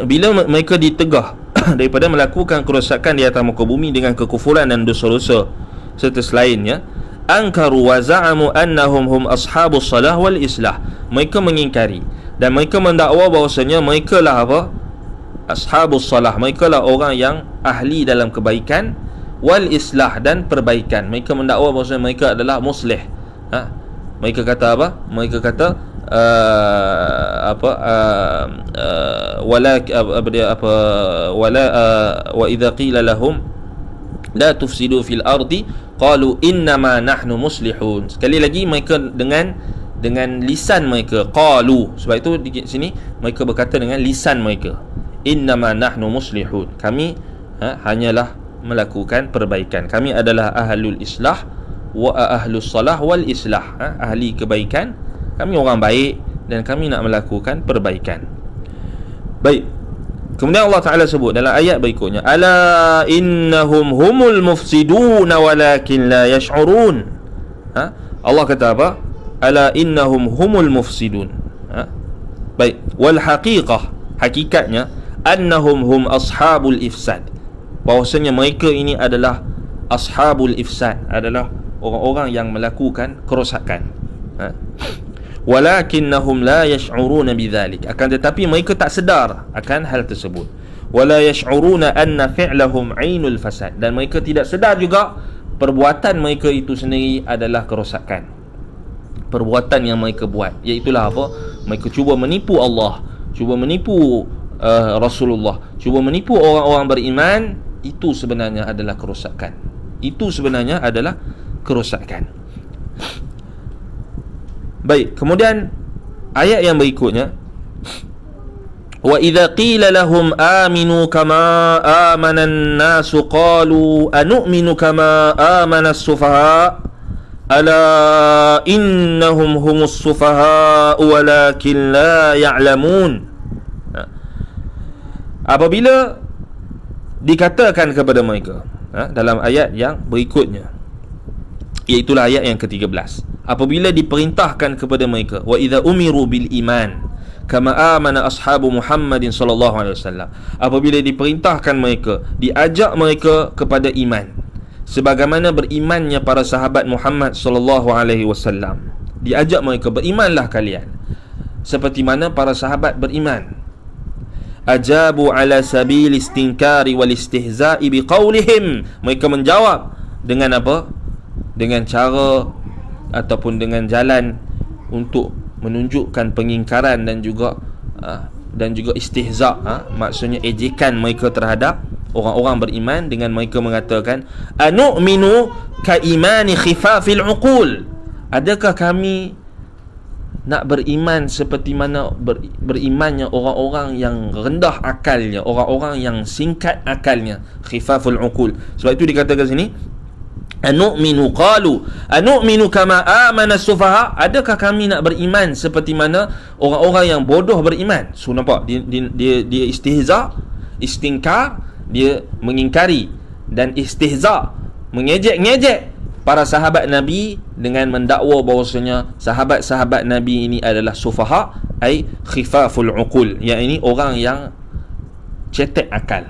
bila mereka ditegah daripada melakukan kerosakan di atas muka bumi dengan kekufuran dan dosa-dosa serta selainnya, ankaru wa za'amu annahum hum ashabus salah wal islah, mereka mengingkari dan mereka mendakwa bahawasanya mereka lah apa? Ashabus salah, mereka lah orang yang ahli dalam kebaikan, wal islah dan perbaikan. Mereka mendakwa bahawasanya mereka adalah muslih. Mereka kata apa? Mereka kata wa idza qila lahum la tufsidu fil ardi qalu innama nahnu muslihun. Sekali lagi mereka dengan lisan mereka qalu. Sebab itu di sini mereka berkata dengan lisan mereka, innama nahnu muslihun, kami hanyalah melakukan perbaikan, kami adalah ahlul islah wa ahlus salah wal islah, ahli kebaikan, kami orang baik dan kami nak melakukan perbaikan. Baik, kemudian Allah Ta'ala sebut dalam ayat berikutnya, ala innahum humul mufsidun walakin la yash'urun. Allah kata apa? Ala innahum humul mufsidun. Baik, wal haqiqah, hakikatnya annahum hum ashabul ifsad, bahawasanya mereka ini adalah ashabul ifsad, adalah orang-orang yang melakukan kerosakan. Walakinnahum la yash'uruna bidzalik, akan tetapi mereka tak sedar akan hal tersebut. Wala yash'uruna anna fi'lahum 'ainul fasad, dan mereka tidak sedar juga perbuatan mereka itu sendiri adalah kerosakan. Perbuatan yang mereka buat, iaitulah apa? Mereka cuba menipu Allah, cuba menipu Rasulullah, cuba menipu orang-orang beriman. Itu sebenarnya adalah kerosakan. Itu sebenarnya adalah kerosakan. Baik, kemudian ayat yang berikutnya, Wa idza qila lahum aminu kama amana an-nasu qalu anu'minu kama amana as-sufaha ala innahum humus sufaha walakin la ya'lamun. Apabila dikatakan kepada mereka dalam ayat yang berikutnya, iaitulah ayat yang ke-13, apabila diperintahkan kepada mereka, wa idza umiru bil iman kama amana ashabu Muhammadin sallallahu alaihi wasallam, apabila diperintahkan mereka, diajak mereka kepada iman sebagaimana berimannya para sahabat Muhammad sallallahu alaihi wasallam, diajak mereka, berimanlah kalian seperti mana para sahabat beriman. Ajabu ala sabil istinkari wal istihza'i biqaulihim, mereka menjawab dengan apa? Dengan cara ataupun dengan jalan untuk menunjukkan pengingkaran dan juga istihza', maksudnya ejekan mereka terhadap orang-orang beriman dengan mereka mengatakan anu'minu ka imani khifafil uqul, adakah kami nak beriman seperti mana berimannya orang-orang yang rendah akalnya, orang-orang yang singkat akalnya, khifaful uqul. Sebab itu dikatakan sini anu'minu, qalu anu'minu kama amana sufaha, adakah kami nak beriman seperti mana orang-orang yang bodoh beriman. So nampak dia istihza, istingkar, dia mengingkari dan istihza, mengejek-ngejek para sahabat Nabi dengan mendakwa bahawasanya sahabat-sahabat Nabi ini adalah sufaha, ai khifaful uqul, yang ini orang yang cetek akal.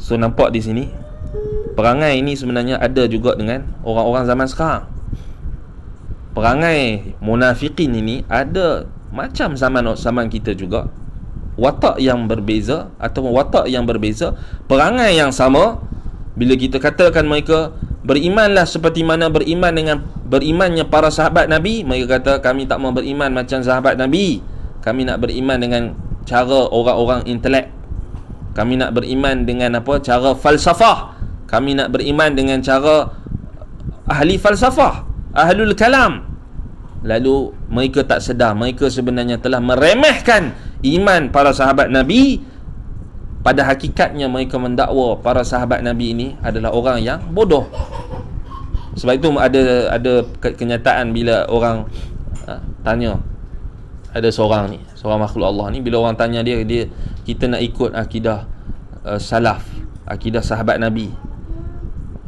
So nampak di sini perangai ini sebenarnya ada juga dengan orang-orang zaman sekarang. Perangai munafikin ini ada macam zaman kita juga. Watak yang berbeza atau watak yang berbeza, perangai yang sama. Bila kita katakan mereka berimanlah seperti mana berimannya para sahabat Nabi, mereka kata kami tak mau beriman macam sahabat Nabi, kami nak beriman dengan cara orang-orang intelek, kami nak beriman dengan cara falsafah, kami nak beriman dengan cara ahli falsafah, ahlul kalam. Lalu mereka tak sedar, mereka sebenarnya telah meremehkan iman para sahabat Nabi. Pada hakikatnya mereka mendakwa para sahabat Nabi ini adalah orang yang bodoh. Sebab itu ada kenyataan bila orang tanya, ada seorang makhluk Allah ni, bila orang tanya dia kita nak ikut akidah salaf, akidah sahabat Nabi.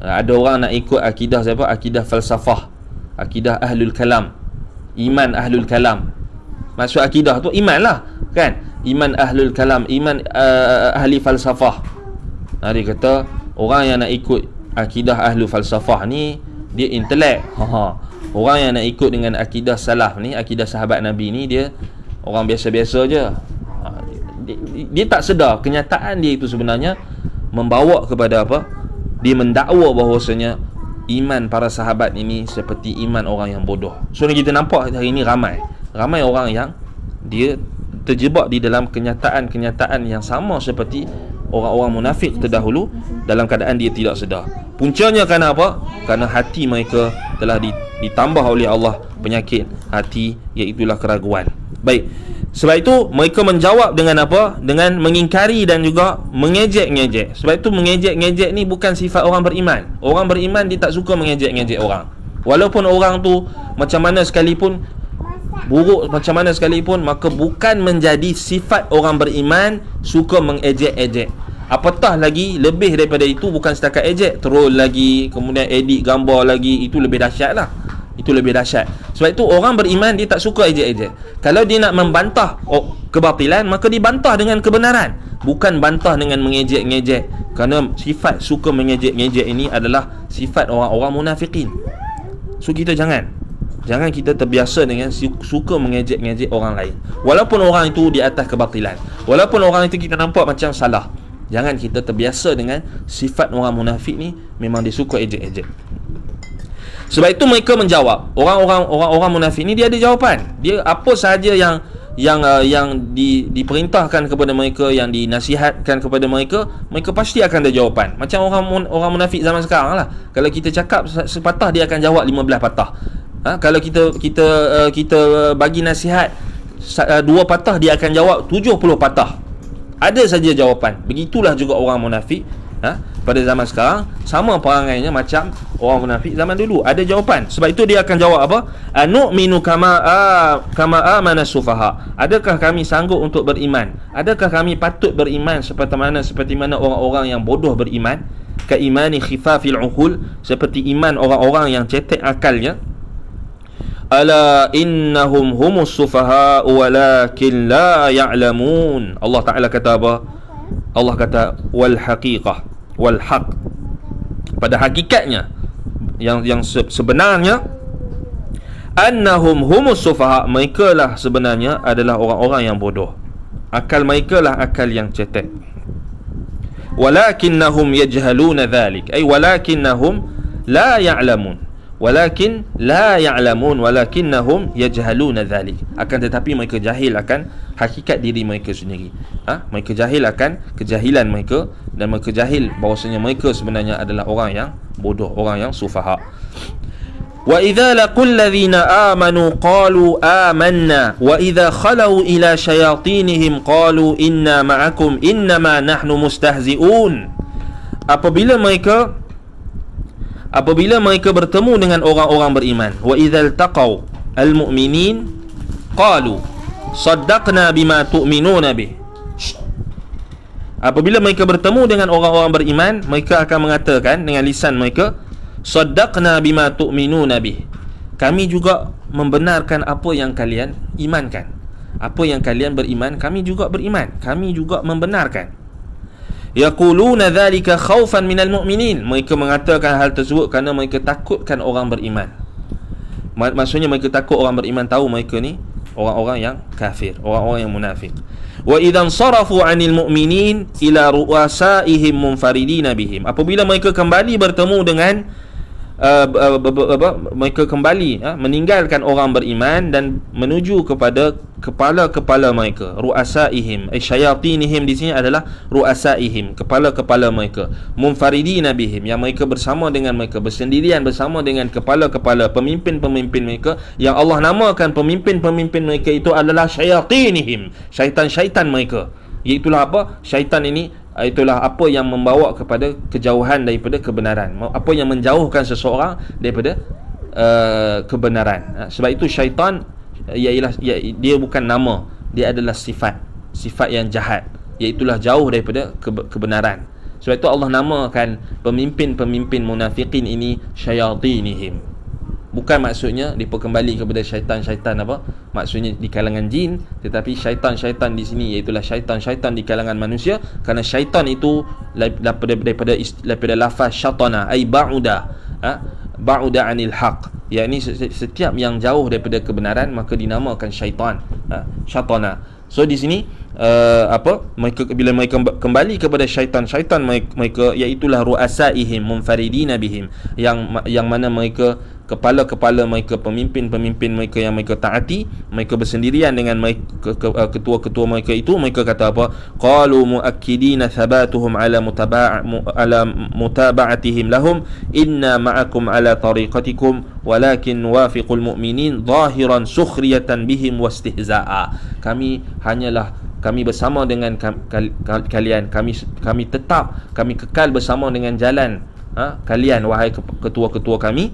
Ada orang nak ikut akidah siapa? Akidah falsafah, akidah ahlul kalam, iman ahlul kalam. Maksud akidah tu iman lah, kan? Iman ahlul kalam, iman ahli falsafah. Dia kata orang yang nak ikut akidah ahlul falsafah ni dia intelek. Orang yang nak ikut dengan akidah salaf ni, akidah sahabat Nabi ni, dia orang biasa-biasa je. Dia tak sedar kenyataan dia itu sebenarnya membawa kepada apa? Dia mendakwa bahawasanya iman para sahabat ini seperti iman orang yang bodoh. So kita nampak hari ini ramai orang yang dia terjebak di dalam kenyataan-kenyataan yang sama seperti orang-orang munafik terdahulu dalam keadaan dia tidak sedar. Puncanya kerana apa? Kerana hati mereka telah ditambah oleh Allah penyakit hati, iaitulah keraguan. Baik, sebab itu mereka menjawab dengan apa? Dengan mengingkari dan juga mengejek-ngejek. Sebab itu mengejek-ngejek ni bukan sifat orang beriman. Orang beriman dia tak suka mengejek-ngejek orang. Walaupun orang tu macam mana sekalipun, buruk macam mana sekalipun, maka bukan menjadi sifat orang beriman suka mengejek-ejek. Apatah lagi lebih daripada itu, bukan setakat ejek, troll lagi, kemudian edit gambar lagi, itu lebih dahsyat lah. Itu lebih dahsyat. Sebab itu orang beriman dia tak suka ejek-ejek. Kalau dia nak membantah kebatilan, maka dibantah dengan kebenaran, bukan bantah dengan mengejek-ngejek. Kerana sifat suka mengejek-ngejek ini adalah sifat orang-orang munafikin. So kita jangan kita terbiasa dengan suka mengejek-ngejek orang lain, walaupun orang itu di atas kebatilan, walaupun orang itu kita nampak macam salah. Jangan kita terbiasa dengan sifat orang munafik ni, memang dia suka ejek-ejek. Sebab itu mereka menjawab, orang-orang munafik ni dia ada jawapan. Dia apa sahaja yang diperintahkan kepada mereka, yang dinasihatkan kepada mereka, mereka pasti akan ada jawapan. Macam orang munafik zaman sekarang lah. Kalau kita cakap sepatah, dia akan jawab 15 patah. Kalau kita bagi nasihat 2 patah, dia akan jawab 70 patah. Ada saja jawapan. Begitulah juga orang munafik pada zaman sekarang, sama perangainya macam orang munafik zaman dulu. Ada jawapan. Sebab itu dia akan jawab apa? Anu'minu kama amana sufaha. Adakah kami sanggup untuk beriman? Adakah kami patut beriman seperti mana orang-orang yang bodoh beriman? Ka imani khifafil uqul, seperti iman orang-orang yang cetek akalnya. Ala innahum humus sufaha walakin la ya'lamun. Allah Ta'ala kata apa? Allah kata wal haqiqah, wal haq, pada hakikatnya yang sebenarnya, annahum humus sufaha, mereka lah sebenarnya adalah orang-orang yang bodoh. Akal mereka lah akal yang cetek. Walakinnahum yajhaluna dhalik, ay walakinnahum la ya'lamun. Walakin la ya'lamun, walakinnahum yajhaluna dhalik. Akan tetapi mereka jahil akan hakikat diri mereka sendiri. Mereka jahil akan kejahilan mereka, dan mereka jahil bahawasanya mereka sebenarnya adalah orang yang bodoh, orang yang sufaha. Wa idza laqul ladzina amanu qalu amanna wa idza khalu ila syayatinihim qalu inna ma'akum innama nahnu mustahzi'un. Apabila mereka bertemu dengan orang-orang beriman, wa idzal taqaw almu'minin qalu saddaqna bima tu'minuna bih. Apabila mereka bertemu dengan orang-orang beriman, mereka akan mengatakan dengan lisan mereka, saddaqna bima tu'minuna bih. Kami juga membenarkan apa yang kalian imankan. Apa yang kalian beriman, kami juga beriman. Kami juga membenarkan. Yaquluna dhalika khaufan minal mu'minin. Mereka mengatakan hal tersebut kerana mereka takutkan orang beriman. Maksudnya mereka takut orang beriman tahu mereka ni orang-orang yang kafir, orang-orang yang munafik. Wa idzan sarafu 'anil mu'minin ila ru'asaihim munfaridina bihim. Apabila mereka kembali bertemu dengan mereka kembali meninggalkan orang beriman dan menuju kepada kepala-kepala mereka, ru'asaihim, syayatinihim di sini adalah ru'asaihim, kepala-kepala mereka, munfaridina bihim, yang mereka bersama dengan mereka, bersendirian bersama dengan kepala-kepala, pemimpin-pemimpin mereka, yang Allah namakan pemimpin-pemimpin mereka itu adalah syayatinihim, syaitan-syaitan mereka. Iaitulah apa? Syaitan ini, itulah apa yang membawa kepada kejauhan daripada kebenaran, apa yang menjauhkan seseorang daripada kebenaran. Sebab itu syaitan dia bukan nama, dia adalah sifat yang jahat, iaitulah jauh daripada kebenaran. Sebab itu Allah namakan pemimpin-pemimpin munafikin ini syayatinihim. Bukan maksudnya dia kembali kepada syaitan-syaitan apa? Maksudnya di kalangan jin, tetapi syaitan-syaitan di sini iaitulah syaitan-syaitan di kalangan manusia, kerana syaitan itu daripada lafaz syatana, ai ba'uda, ba'uda 'anil haq, yakni setiap yang jauh daripada kebenaran maka dinamakan syaitan, syatana. So di sini mereka bila mereka kembali kepada syaitan-syaitan mereka, iaitulah ru'asaihim munfaridina bihim, yang mana mereka kepala-kepala mereka, pemimpin-pemimpin mereka yang mereka taati, mereka bersendirian dengan ketua-ketua mereka itu. Mereka kata apa? Qalu muakkidina thabatuhum ala mutaba'atihim lahum inna ma'akum ala tariqatikum walakin wafiqul mu'minin zahiran sukhriyatan bihim wastihza'a. Kami bersama dengan kalian, kami tetap, kami kekal bersama dengan jalan kalian wahai ketua-ketua kami,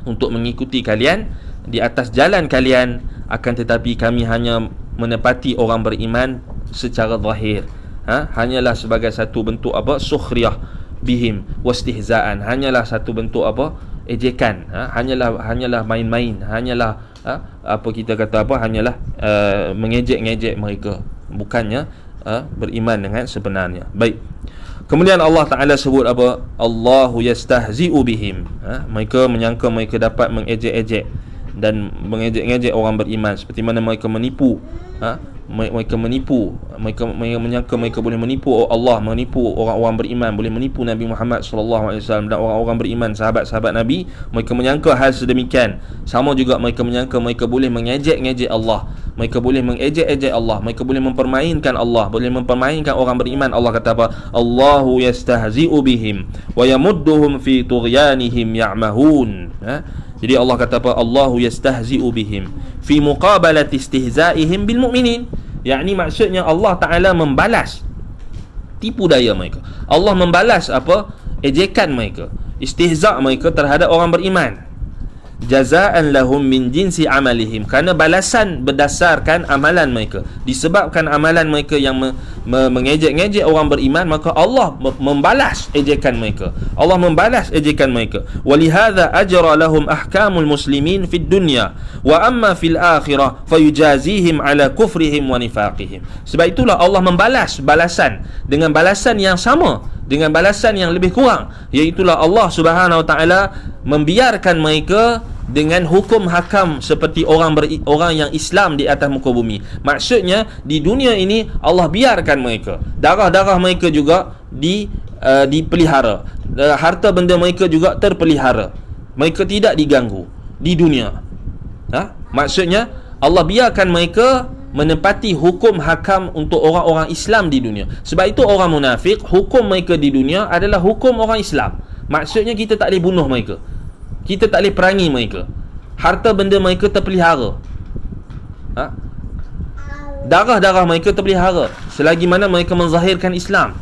untuk mengikuti kalian di atas jalan kalian, akan tetapi kami hanya menepati orang beriman secara zahir, hanyalah sebagai satu bentuk apa? Sukhriyah bihim wastihzaan, hanyalah satu bentuk apa? Ejekan, hanyalah main-main, hanyalah apa kita kata apa? Hanyalah mengejek-ngejek mereka, bukannya beriman dengan sebenarnya. Baik. Kemudian Allah Ta'ala sebut apa? Allahu yastahzi'u bihim. Mereka menyangka mereka dapat mengejek-ejek dan mengejek-ngejek orang beriman, seperti mana mereka menipu. Mereka menyangka mereka boleh menipu Allah, menipu orang-orang beriman, boleh menipu Nabi Muhammad SAW dan orang-orang beriman, sahabat-sahabat Nabi. Mereka menyangka hal sedemikian. Sama juga mereka menyangka mereka boleh mengejek-ngejek Allah, mereka boleh mengejek-ejek Allah, mereka boleh mempermainkan Allah, boleh mempermainkan orang beriman. Allah kata apa? Allahu yastahzi'u bihim wa yamudduhum fi tughyanihim ya'mahun. Jadi Allah kata apa? Allahu yastahzi'u bihim fi muqabalati istihza'ihim bil mu'minin. Yakni maksudnya Allah Ta'ala membalas tipu daya mereka. Allah membalas apa? Ejekan mereka, istihza' mereka terhadap orang beriman. Jazaan lahum min jinsi amalihim, kerana balasan berdasarkan amalan mereka. Disebabkan amalan mereka yang mengejek-ngejek orang beriman, maka Allah membalas ejekan mereka. Allah membalas ejekan mereka. Walihadza ajra lahum ahkamul muslimin fid dunya wa amma fil akhirah fayujazihim ala kufrihim wa nifaqihim. Sebab itulah Allah membalas balasan dengan balasan yang sama, dengan balasan yang lebih kurang, iaitulah Allah Subhanahu Wa Taala membiarkan mereka dengan hukum hakam seperti orang yang Islam di atas muka bumi. Maksudnya di dunia ini Allah biarkan mereka, darah-darah mereka juga dipelihara, harta benda mereka juga terpelihara, mereka tidak diganggu di dunia. Maksudnya Allah biarkan mereka menepati hukum hakam untuk orang-orang Islam di dunia. Sebab itu orang munafik, hukum mereka di dunia adalah hukum orang Islam. Maksudnya kita tak boleh bunuh mereka, kita tak boleh perangi mereka, harta benda mereka terpelihara, darah-darah mereka terpelihara selagi mana mereka menzahirkan Islam.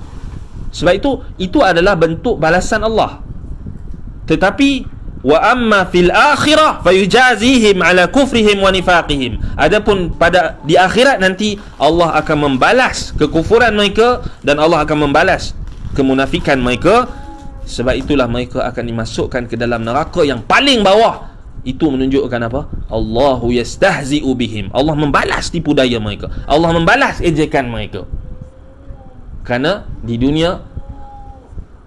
Sebab itu adalah bentuk balasan Allah. Tetapi wa amma fil akhirah fayujazihim ala kufrihim wa nifaqihim. Adapun pada di akhirat nanti Allah akan membalas kekufuran mereka dan Allah akan membalas kemunafikan mereka. Sebab itulah mereka akan dimasukkan ke dalam neraka yang paling bawah. Itu menunjukkan apa? Allahu yastahzi'u bihim. Allah membalas tipu daya mereka, Allah membalas ejekan mereka. Kerana di dunia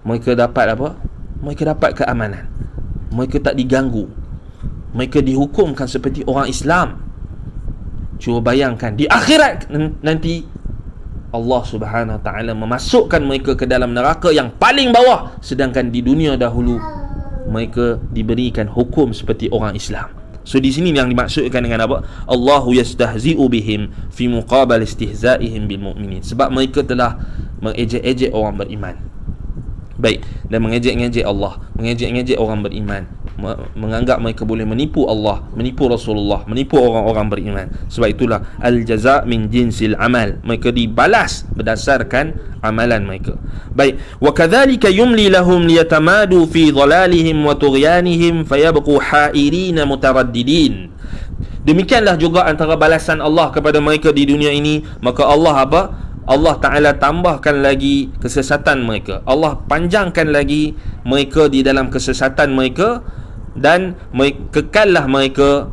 mereka dapat apa? Mereka dapat keamanan, mereka tak diganggu, mereka dihukumkan seperti orang Islam. Cuba bayangkan di akhirat nanti Allah Subhanahu Wa Taala memasukkan mereka ke dalam neraka yang paling bawah, sedangkan di dunia dahulu mereka diberikan hukum seperti orang Islam. So di sini yang dimaksudkan dengan apa? Allahu yastahzi'u bihim fi muqabal istihza'ihim bil mu'minin. Sebab mereka telah mengejek-ejek orang beriman. Baik, dan mengejek-ngejek Allah, mengejek-ngejek orang beriman, menganggap mereka boleh menipu Allah, menipu Rasulullah, menipu orang-orang beriman. Sebab itulah al-jaza' min jinsil amal, mereka dibalas berdasarkan amalan mereka. Baik, wa kadzalika yumli lahum liyatamadu fi dhalalihim wa tughyanihim fayabqu ha'irina mutaraddidin. Demikianlah juga antara balasan Allah kepada mereka di dunia ini. Maka Allah apa? Allah Ta'ala tambahkan lagi kesesatan mereka, Allah panjangkan lagi mereka di dalam kesesatan mereka, dan kekallah mereka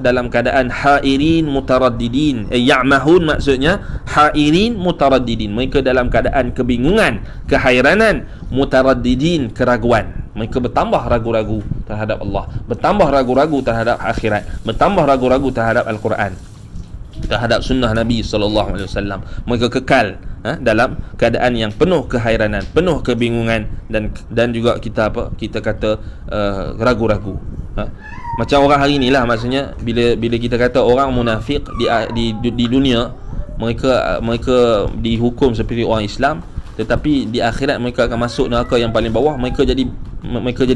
dalam keadaan hairin mutaraddidin. Ya'mahun maksudnya hairin mutaraddidin, mereka dalam keadaan kebingungan, kehairanan, mutaraddidin, keraguan. Mereka bertambah ragu-ragu terhadap Allah, bertambah ragu-ragu terhadap akhirat, bertambah ragu-ragu terhadap Al-Quran, terhadap sunnah Nabi SAW. Mereka kekal dalam keadaan yang penuh kehairanan, penuh kebingungan, dan juga kita kata ragu-ragu. Macam orang hari ni lah, maksudnya bila kita kata orang munafik di dunia, mereka dihukum seperti orang Islam, tetapi di akhirat mereka akan masuk neraka yang paling bawah. Mereka jadi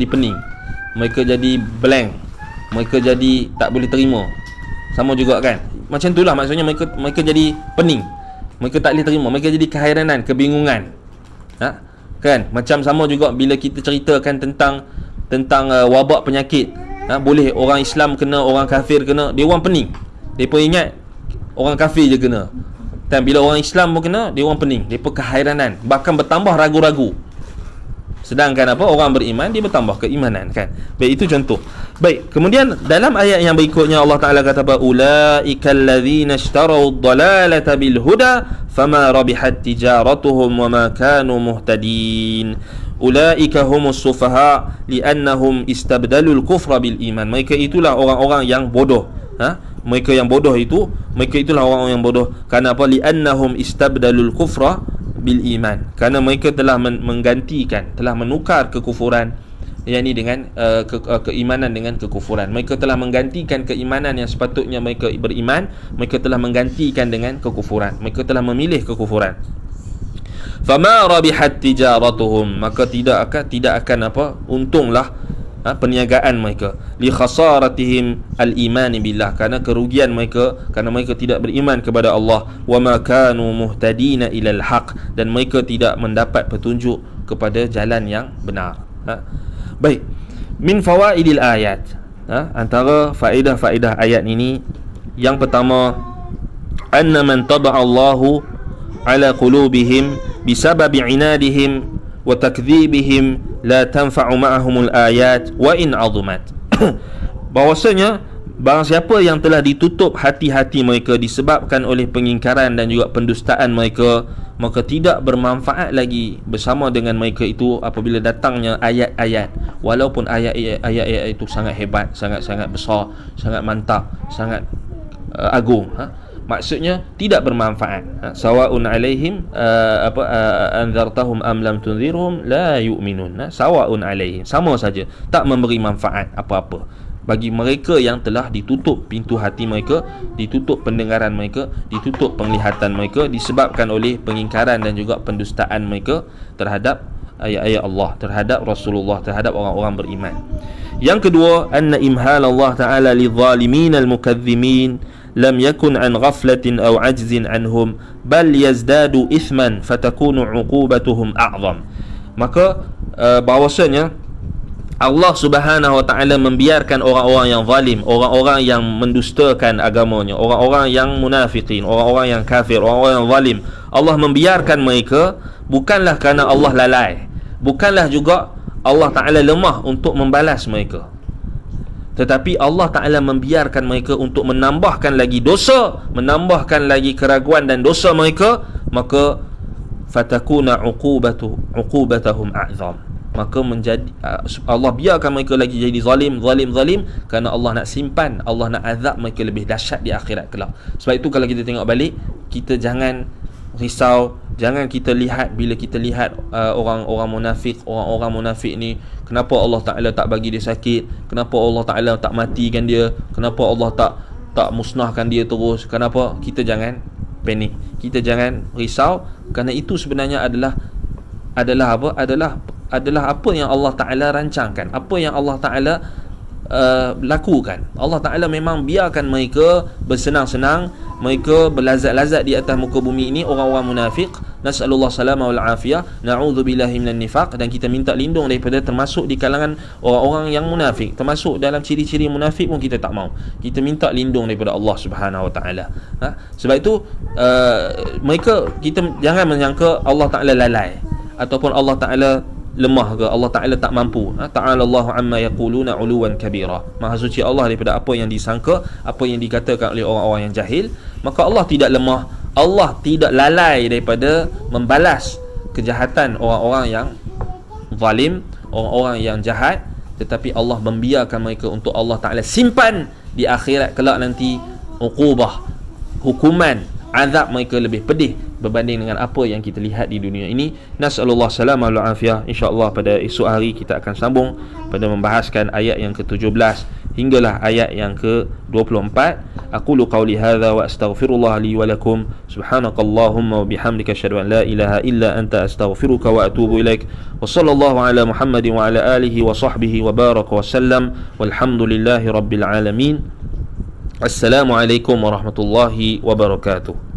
pening, mereka jadi blank, mereka jadi tak boleh terima. Sama juga kan, macam itulah maksudnya, mereka jadi pening, mereka tak boleh terima, mereka jadi kehairanan, kebingungan. Kan, macam sama juga bila kita ceritakan tentang wabak penyakit. Boleh orang Islam kena, orang kafir kena, dia orang pening, depa ingat orang kafir je kena. Dan bila orang Islam pun kena, dia orang pening, depa kehairanan, bahkan bertambah ragu-ragu. Sedangkan apa? Orang beriman dia bertambah keimanan, kan? Baik, itu contoh. Baik, kemudian dalam ayat yang berikutnya Allah Taala kata apa? Ulaikal ladzina ishtarau ad-dalalata bil huda fama rabihat tijaratuhum wama kanu muhtadin. Ulaika humus sufaha liannahum istabdalul kufra bil iman. Mereka itulah orang-orang yang bodoh. Mereka yang bodoh itu, mereka itulah orang-orang yang bodoh. Kerana apa? Liannahum istabdalul kufra bil iman, kerana mereka telah menggantikan, telah menukar kekufuran, yakni dengan keimanan dengan kekufuran. Mereka telah menggantikan keimanan yang sepatutnya mereka beriman, mereka telah menggantikan dengan kekufuran, mereka telah memilih kekufuran. Fama rabihat tijaratuhum, maka tidak akan untunglah perniagaan mereka, li khasaratihim al-iman billah, kerana kerugian mereka, kerana mereka tidak beriman kepada Allah, wa ma kanu muhtadina ila al-haq, dan mereka tidak mendapat petunjuk kepada jalan yang benar. Baik, min fawaidil ayat, antara faedah-faedah ayat ini, yang pertama, anna man taba'a Allahu ala qulubihim bisababi inadihim wa takdzibihim la tanfa'u ma'ahumul ayat wa in 'azumat. Bahwasanya barang siapa yang telah ditutup hati-hati mereka disebabkan oleh pengingkaran dan juga pendustaan mereka, maka tidak bermanfaat lagi bersama dengan mereka itu apabila datangnya ayat-ayat, walaupun ayat-ayat itu sangat hebat, sangat-sangat besar, sangat mantap, sangat agung. Maksudnya tidak bermanfaat. Sawaun alaihim anzartahum am lam tunzirhum la yu'minun. Sawaun alaihim, sama saja, tak memberi manfaat apa-apa bagi mereka yang telah ditutup pintu hati mereka, ditutup pendengaran mereka, ditutup penglihatan mereka disebabkan oleh pengingkaran dan juga pendustaan mereka terhadap ayat-ayat Allah, terhadap Rasulullah, terhadap orang-orang beriman. Yang kedua, anna imhal Allah Ta'ala lidh-dhalimin al-mukadzimin lam yakun an ghaflatin aw ajzin anhum bal yazdadu ithman fatakunu 'uqubatuhum a'zam. Maka bahwasanya Allah Subhanahu wa Ta'ala membiarkan orang-orang yang zalim, orang-orang yang mendustakan agamanya, orang-orang yang munafikin, orang-orang yang kafir, orang-orang yang zalim, Allah membiarkan mereka bukanlah kerana Allah lalai, bukanlah juga Allah Ta'ala lemah untuk membalas mereka, tetapi Allah Ta'ala membiarkan mereka untuk menambahkan lagi dosa, menambahkan lagi keraguan dan dosa mereka, maka fatakuna uqubatahum a'zam. Maka menjadi Allah biarkan mereka lagi jadi zalim kerana Allah nak simpan, Allah nak azab mereka lebih dahsyat di akhirat kelak. Sebab itu kalau kita tengok balik, kita jangan risau, jangan kita lihat, bila kita lihat orang-orang munafik ni, kenapa Allah Ta'ala tak bagi dia sakit, kenapa Allah Ta'ala tak matikan dia, kenapa Allah tak musnahkan dia terus, kenapa? Kita jangan panik, kita jangan risau, kerana itu sebenarnya adalah apa yang Allah Ta'ala rancangkan, apa yang Allah Ta'ala lakukan. Allah Ta'ala memang biarkan mereka bersenang-senang, mereka berlazat-lazat di atas muka bumi ini, orang-orang munafik. Nas'alullah salama wal afiyah, na'udzubillahi minan nifaq, dan kita minta lindung daripada termasuk di kalangan orang-orang yang munafik, termasuk dalam ciri-ciri munafik pun kita tak mau. Kita minta lindung daripada Allah Subhanahu wa Ta'ala. Sebab itu kita jangan menyangka Allah Ta'ala lalai ataupun Allah Ta'ala lemah ke, Allah Ta'ala tak mampu. Ta'ala Allahu amma yaquluna 'uluwan kabira. Maha suci Allah daripada apa yang disangka, apa yang dikatakan oleh orang-orang yang jahil. Maka Allah tidak lemah, Allah tidak lalai daripada membalas kejahatan orang-orang yang zalim, orang-orang yang jahat, tetapi Allah membiarkan mereka untuk Allah Ta'ala simpan di akhirat kelak nanti uqubah, hukuman, azab mereka lebih pedih berbanding dengan apa yang kita lihat di dunia ini. Nas'alullah salama wal afiyah. InsyaAllah pada esok hari kita akan sambung pada membahaskan ayat yang ke-17 hinggalah ayat yang ke-24. Aqulu qawli hadha wa astaghfirullah li wa lakum. Subhanakallahumma wa bihamdika asyhadu an la ilaha illa anta astaghfiruka wa atubu ilaik. Wa sallallahu ala Muhammadin wa ala alihi wa sahbihi wa baraka wa sallam. Walhamdulillahi rabbil alamin. Assalamualaikum warahmatullahi wabarakatuh.